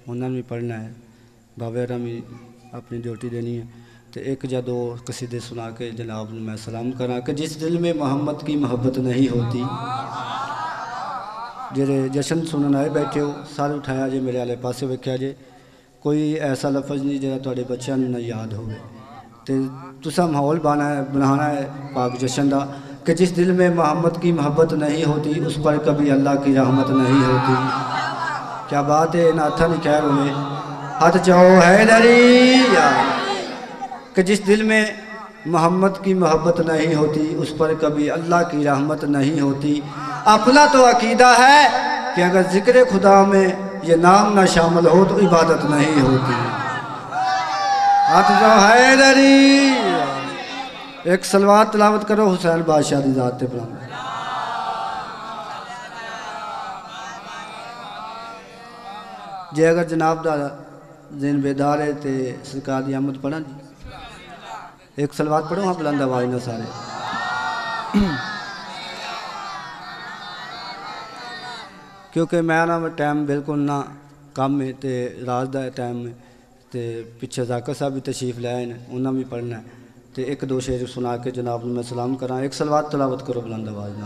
انہوں نے بھی پڑھنا ہے بابے رہا بھی اپنی ڈیوٹی دینی ہے تو ایک یا دو قصیدے سنا کے جناب نے میں سلام کرا کہ جس دل میں محمد کی محبت نہیں ہوتی جڑے جشن سنن آئے بیٹھے ہو سارے اٹھایا جے میرے آلے پاسے ویکھیا جے کوئی ایسا لفظ نہیں جڑا تواڈے بچیاں نوں نہ یاد ہوئے تے تساں ماحول بنانا ہے پاک جشن دا کہ جس دل میں محمد کی محبت نہیں ہوتی اس پر کبھی اللہ کی رحمت نہیں ہوتی۔ کیا بات ہے ناتھا نہیں خیر ہوئے ہاتھ چاہو حیدری کہ جس دل میں محمد کی محبت نہیں ہوتی اس پر کبھی اللہ کی رحمت نہیں ہوتی۔ اپنا تو عقیدہ ہے کہ اگر ذکر خدا میں یہ نام نہ شامل ہو تو عبادت نہیں ہوتی۔ ہاتھ چاہو حیدری ایک صلوات تلاوت کرو حسین بادشاہ دی ذات تے بلند۔ جے اگر جناب دا ذہن بیدار ہے تے سرکار دی آمد پڑھا جی ایک صلوات پڑھو ہاں بلند آواز نہ سارے۔ کیونکہ میں نا ٹائم بالکل نہ کم ہے تے راز دا ٹائم ہے تے پیچھے ذاکر صاحب بھی تشریف لے آئے ہیں انہوں بھی پڑھنا ہے تے ایک دو شعر سنا کے جناب میں سلام کراں ایک صلوات تلاوت کرو بلند آواز نہ۔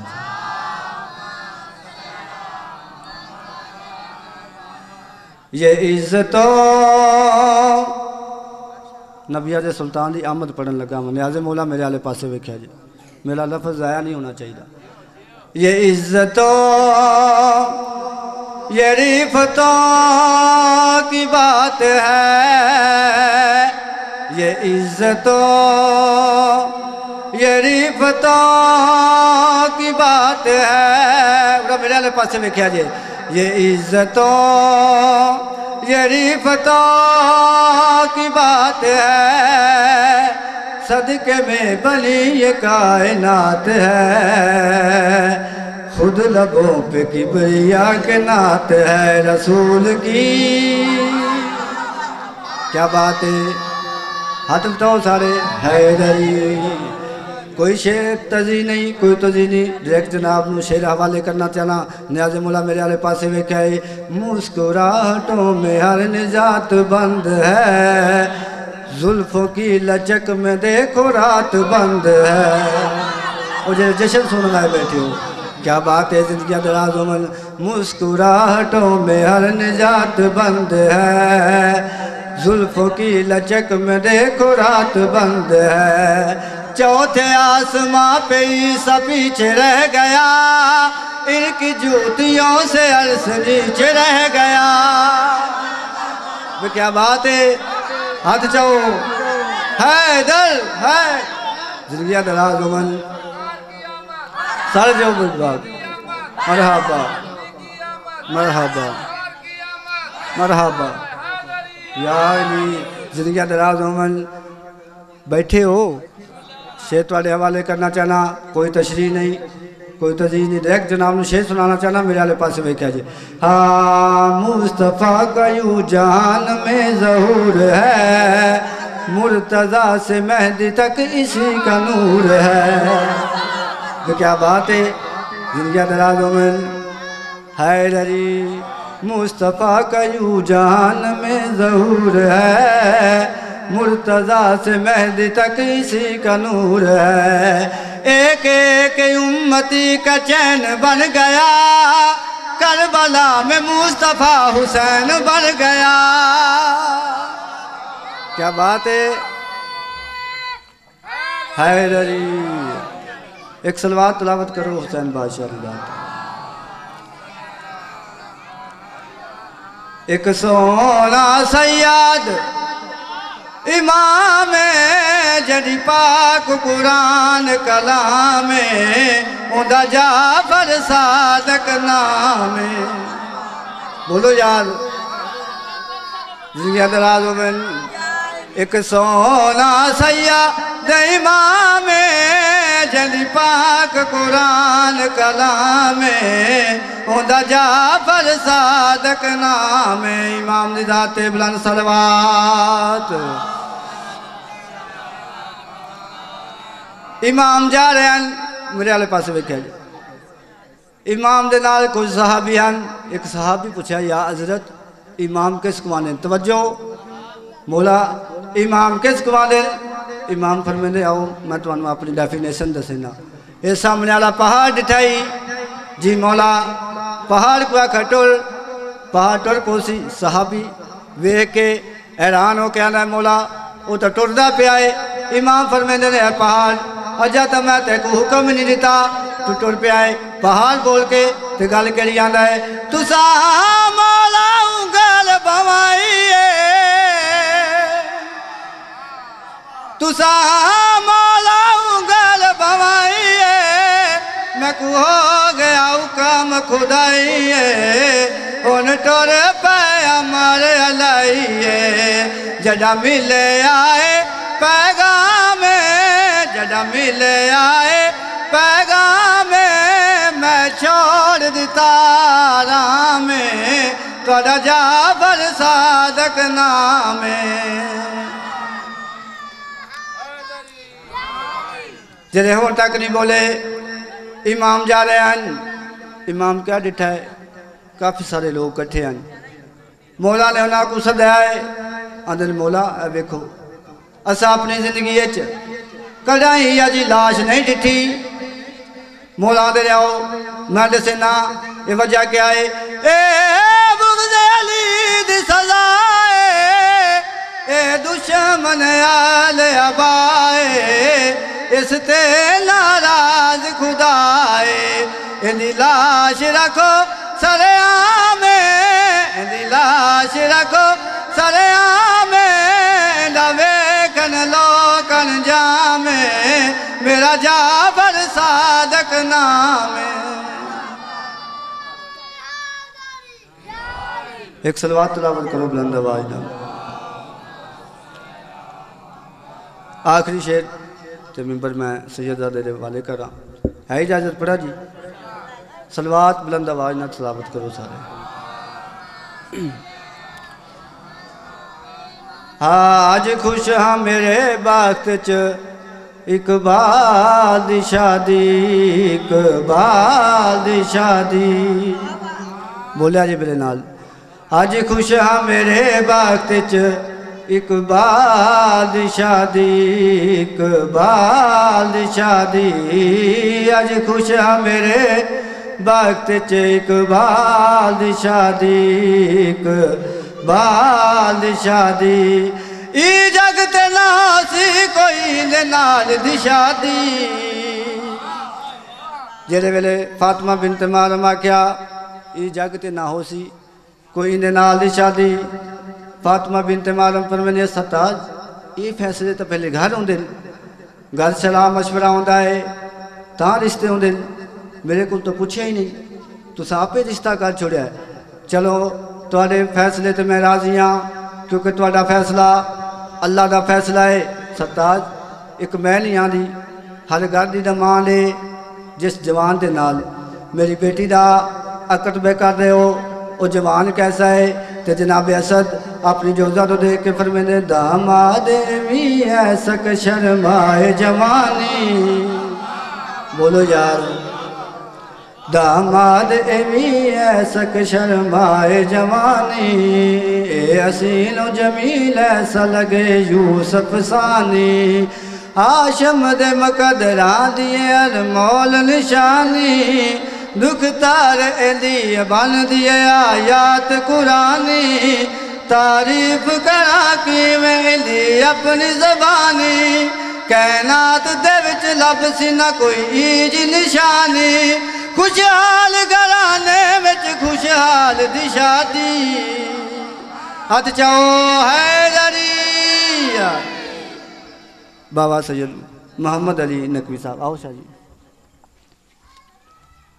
یہ عزتوں نبی علیہ سلطان دی آمد پڑھن لگا میں نیاز مولا میرے آلے پاسے ویکھیا جی میرا لفظ ضائع نہیں ہونا چاہیے۔ یہ عزتوں یہ رفتوں کی بات ہے یہ عزتوں یہ رفتوں کی بات ہے میرے آلے پاسے ویکھیا جی یہ عزتوں یہ رفتوں کی بات ہے صدقے میں بلی یہ کائنات ہے خود لبوں پہ کبریا کے نعت ہے رسول کی. کیا بات ہے. ہاتھ بتاؤ سارے. حیدری. کوئی شعر تزی نہیں, کوئی تزی نہیں, ڈائریکٹ جناب نو شعر حوالے کرنا چاہنا. نیاز مولا میرے والے پاسے ویکھیا ہے, مسکراہٹوں میں ہر نجات بند ہے, زلفوں کی لچک میں دیکھو رات بند ہے. وہ جشن سننے لائے بیٹھے ہو. کیا بات ہے. زندگی دراز عمر, مسکراہٹوں میں ہر نجات بند ہے, زلفوں کی لچک میں دیکھو رات بند ہے. چوتھے آسماں پہ عیسیٰ پیچھے رہ گیا, ان کی جوتیوں سے عرش نیچے رہ گیا. کیا بات ہے. ہاتھ چاہو. حیدر ہے. زندگی دراز عمر سارے جو بات. مرحبا مرحبا مرحبا یا علی. زندگی دراز عمر بیٹھے ہو, شعر تواڈے حوالے کرنا چاہنا. کوئی تشریح نہیں, کوئی تجویز نہیں, ڈائریکٹ جناب نے شعر سنانا چاہنا. میرے والے پاس ویکھیا جی. ہاں مصطفیٰ کا یوں جہان میں ظہور ہے, مرتضیٰ سے مہدی تک اسی کا نور ہے. کیا بات ہے. زندگی دراز عمر حیدری. مصطفیٰ کا یوں جہان میں ظہور ہے, مرتضیٰ سے مہدی تک اسی کا نور ہے. ایک ایک امتی کا چین بن گیا, کربلا میں مصطفیٰ حسین بن گیا. کیا بات ہے. حیدری. ایک صلوات تلاوت کرو حسین بادشاہ اللہ. ایک سونا سیاد امام جڑی پاک قرآن کلام, اوندا جعفر صادق نام. بولو یار. زندگی دراز عمر. ایک سونا سیاد امام جڑی پاک قرآن کلام, اوندا جعفر صادق نام. امام دی ذات بلند صلوات. امام جا رہے ہیں. میرے والے پاس ویکھیا جی. امام دے نال کچھ صحابی ہیں. ایک صحابی پوچھا, یا حضرت امام کس کو آنے. توجہ مولا, امام کس کو آنے. امام فرمیندے آؤ میں تو انہوں اپنی ڈیفینیشن دسینا. اے سامنے والا پہاڑ ڈٹھائی جی مولا, پہاڑ کو کھٹول, پہاڑ ٹر پوسی. صحابی ویکھ کے حیران ہو کے آنا ہے مولا وہ تو ٹردا پہ آئے. امام فرمیندے نے پہاڑ اجا تو میں تے کو حکم نہیں دیتا, تو ٹر پہ آئے. پہاڑ بول کے تے گل کری آندا ہے, تسا مولا گل بوائیے, تسا مولا گل بوائیے, میں کو ہو گیا حکم خدائیے, ان ٹر پہ امر علائیے. جڑا ملے آئے پیغام, جڑا ملے آئے پیغام, میں چھوڑ دیتا رام, توڑا جعفر صادق نام. جڑے ہو تک نہیں بولے. امام جا رہے ہیں. امام کیا ڈٹھا ہے, کافی سارے لوگ کٹھے ہیں. مولا نے انہاں کو سدایا ہے. آندھن مولا اے ویکھو اسا اپنی زندگی اچ کڈائیں یا جی لاش نہیں ڈٹھی. مولا دے آؤ میں دسنا یہ وجہ کیا ہے. اے بغض علی دی سزا ہے, اے دشمن آل ابائے, اس تے ناراض خدا ہے. اندی لاش رکھو سر عام, اندی لاش رکھو سر عام, ویکھن لوکن جام, میرا جعفر صادق نام. ایک صلوات تلاوت کرو بلند آواز نال. آخری شعر تے ممبر میں سیدہ دے والے کر رہا ہے. اجازت پڑھا جی. صلوات بلند آواز نہ تلاوت کرو سارے. آج خوش ہاں میرے بخت چ اقبال دی شادی، اقبال دی شادی. بولیا جی میرے نال. آج خوش ہاں میرے بخت چ اقبال دی شادی، اقبال دی شادی. آج خوش ہاں میرے بخت چ اقبال دی شادی، اقبال دی شادی. ای جگ تے نہ سی کوئی دے نال دی شادی. جڑے ویلے فاطمہ بنت معلم آکھیا ای جگ تے نہ ہو سی کوئی دے نال دی شادی. فاطمہ بنت معلم فرمانے ستاج یہ فیصلے تو پہلے گھر ہوندے، گھر سلام مشورہ ہوندا ہے تاں رشتے ہوندے. میرے کو تو پوچھیا ہی نہیں، تساں آپے رشتہ کر چھوڑیا ہے. چلو تواڈے فیصلے تے میں راضی ہاں کیونکہ تواڈا فیصلہ اللہ دا فیصلہ ہے. ستاج ایک میں نہیں آندی ہر گھر دی دا ماں لے جس جوان دے نال میری بیٹی دا عقد بے کر رہے ہو وہ جوان کیسا ہے. تے جناب اسد اپنی جوزہ تو دیکھ کے فرمینے داماد بھی ایسا کہ شرمائے جوانی. بولو یار. داماد بھی ایسا کہ شرمائے جوانی، اے حسین و جمیل ایسا لگے یوسف ثانی. آشم دے مقدران دیے المول نشانی، دکھ تار ایلی بن دیے آیات قرآنی. تعریف کرا کی میں ایلی اپنی زبانی، کائنات دے وچ لب سی نہ کوئی ایج نشانی. خوشحال گھرانے وچ خوشحال دی شادی. ہاتھ چاہو حیدری. بابا سید محمد علی نقوی صاحب آؤ شاہ جی.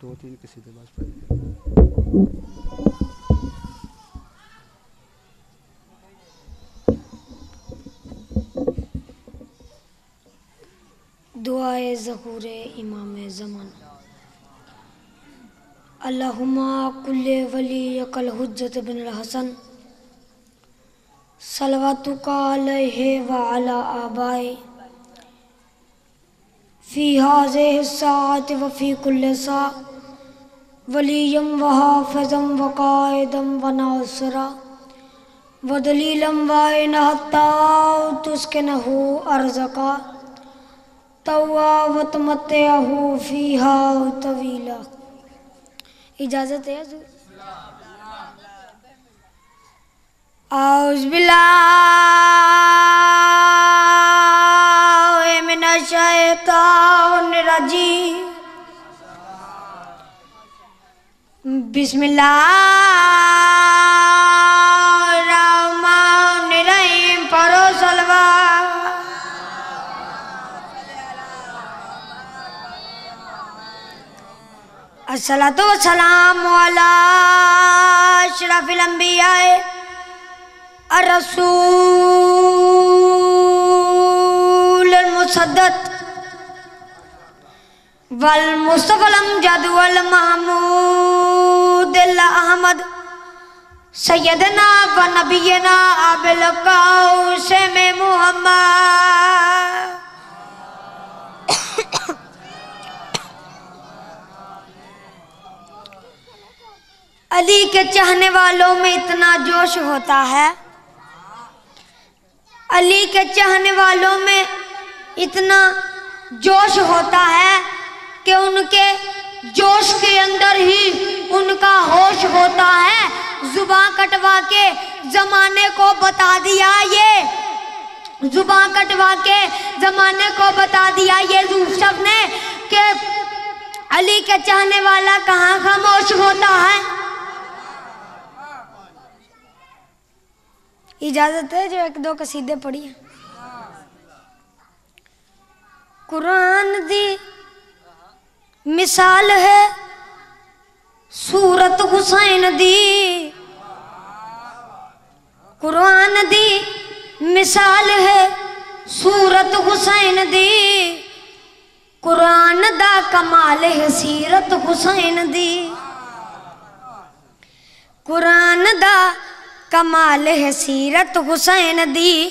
دو تین کسی دے باز پڑھ. دعائے ظہور امام زمان. اللہم کل ولی کل حجت بن الحسن صلواتک علیہ وعلا آبائی فی ہذہ الساعۃ وفی کل ساعۃ ولیم وحافظا وقائدا وناصرا ودلیلا وعینا حتی تسکنہ ارزقا طوا وتمتعہ فیہا طویلا. اجازت ہے حضور. اعوذ باللہ من الشیطان الرجیم. بسم اللہ الرحمن الرحیم. پڑھو صلوات. الصلاۃ والسلام علی اشرف الانبیاء الرسول المصدق والمصطفى الامجد والمحمود الاحمد سیدنا و نبینا ابی القاسم محمد. علی کے چاہنے والوں میں اتنا جوش ہوتا ہے، علی کے چاہنے والوں میں اتنا جوش ہوتا ہے کہ ان کے جوش کے اندر ہی ان کا ہوش ہوتا ہے. زباں کٹوا کے زمانے کو بتا دیا یہ، زباں کٹوا کے زمانے کو بتا دیا یہ یوسف نے کہ علی کے چاہنے والا کہاں خاموش ہوتا ہے. اجازت ہے جو ایک دو قصیدے پڑھی ہیں. قرآن دی مثال ہے سورت حسین دی، قرآن دی مثال ہے سورت حسین دی. قرآن دا کمال ہے سیرت حسین دی قرآن دا کمال ہے سیرت حسین دی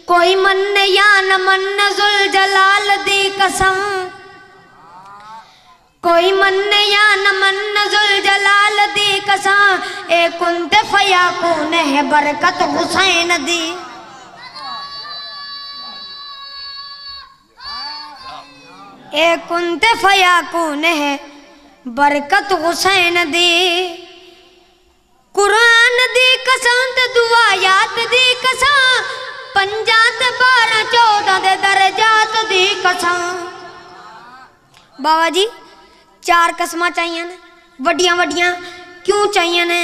کوئی من یا نہ من ذوالجلال دی قسم کوئی من یا نہ من ذوالجلال دی قسم اے کنت فیاکون ہے برکت حسین دی اے کنت فیاکون ہے برکت حسین دی قرآن دی قسم تے دعایات دی قسم 50 12 14 دے درجات دی قسم بابا جی 4 قسمہ چاہیے نے وڈیاں وڈیاں کیوں چاہیے نے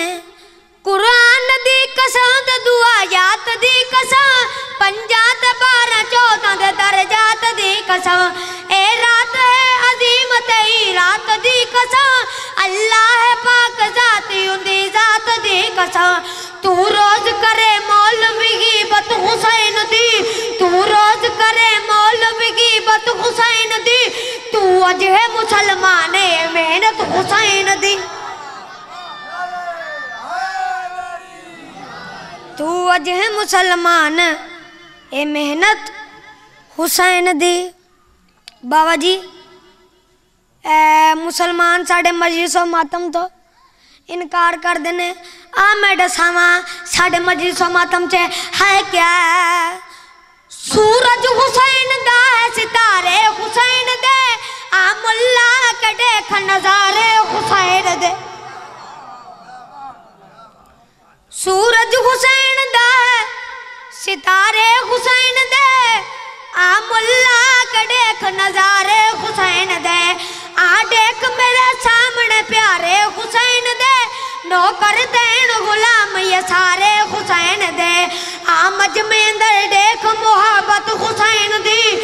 قرآن دی قسم تے دعایات دی قسم 50 12 14 دے درجات دی قسم اے رات ہے عظیم تئی رات دی قسم اللہ پاک ذاتی اندی ذات دی قسم تو روز کرے مولوی غیبت حسین دی تو روز کرے مولوی غیبت حسین دی تو اجہ مسلمان محنت حسین دی تو اجہ مسلمان اے محنت حسین دی بابا جی مسلمان ساڑھے مجلس و ماتم تو انکار کر دینے میں دساواں ساڑھے مجلس و ماتم چے ہے کیا سورج حسین دا ہے ستارے حسین دے اللہ کے دیکھ نظارے حسین دے سورج حسین دا ہے ستارے حسین دے اللہ کے دیکھ نظارے حسین دے دیکھ میرے سامنے پیارے حسین دے نوکر دین غلام یہ سارے حسین دے مجمع اندر دیکھ محبت حسین دی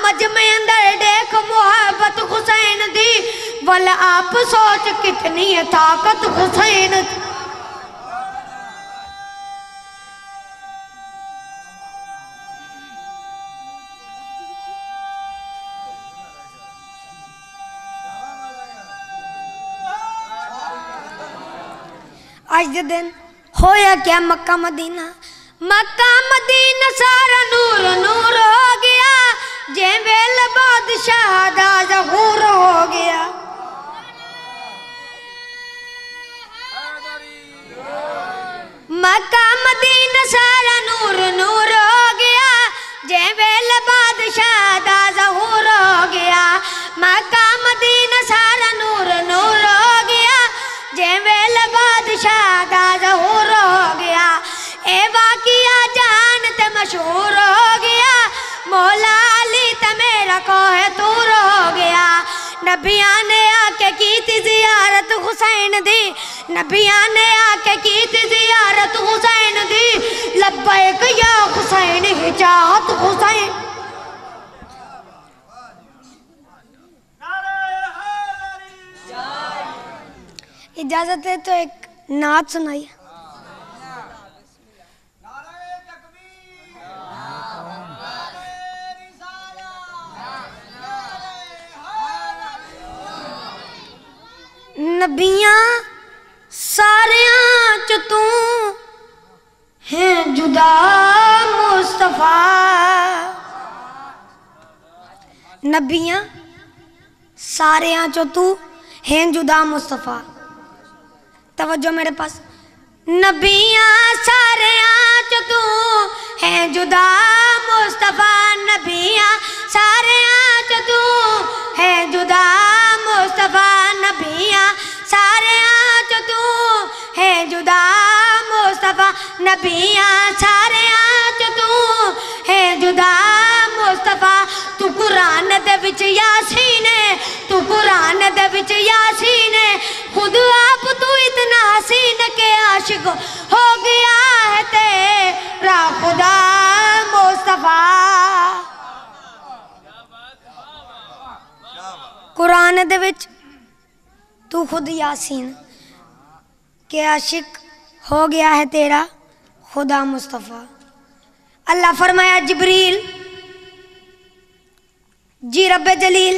مجمع اندر دیکھ محبت حسین دی بل آپ سوچ کتنی طاقت حسین دی آج دے دن ہویا کیا مکہ مدینہ سارا نور نور ہو گیا جے ویل بادشاہ دا ظہور ہو گیا مکہ مدینہ سارا نور نور ہو گیا جے ویل بادشاہ دا ظہور ہو گیا مکہ مدینہ سارا نور نور ہو گیا جے ویل بادشاہ دا ظہور ہو گیا اے واقعہ جہان تے مشہور ہو گیا مولا علی تے میرا کوہ طور ہو گیا نبیاں نے آکے کی تھی زیارت حسین دی نبیاں نے آکے کی تھی زیارت حسین دی لبیک یا حسین ہی چاہت حسین اجازت ہے تو ایک نعت سنائیے نبیاں ساریاں چ تو ہیں جدا مصطفیٰ نبیاں ساریاں چ تو ہیں جدا مصطفیٰ توجہ میرے پاس نبیاں ساریاں چ تو ہیں جدا مصطفیٰ نبیاں ساریاں چ تو ہیں جدا مصطفیٰ نبیاں ساریاں چ تو ہیں جدا مصطفیٰ نبیاں ساریاں چ تو ہیں جدا مصطفیٰ تو قرآن دے وچ یاسین ہے تو قرآن دے وچ یاسین ہے خود آپ تو اتنا حسین کے عاشق ہو گیا ہے تیرا خدا مصطفیٰ قرآن دے وچ تو خود یاسین کے عاشق ہو گیا ہے تیرا خدا مصطفیٰ اللہ فرمایا جبریل جی رب جلیل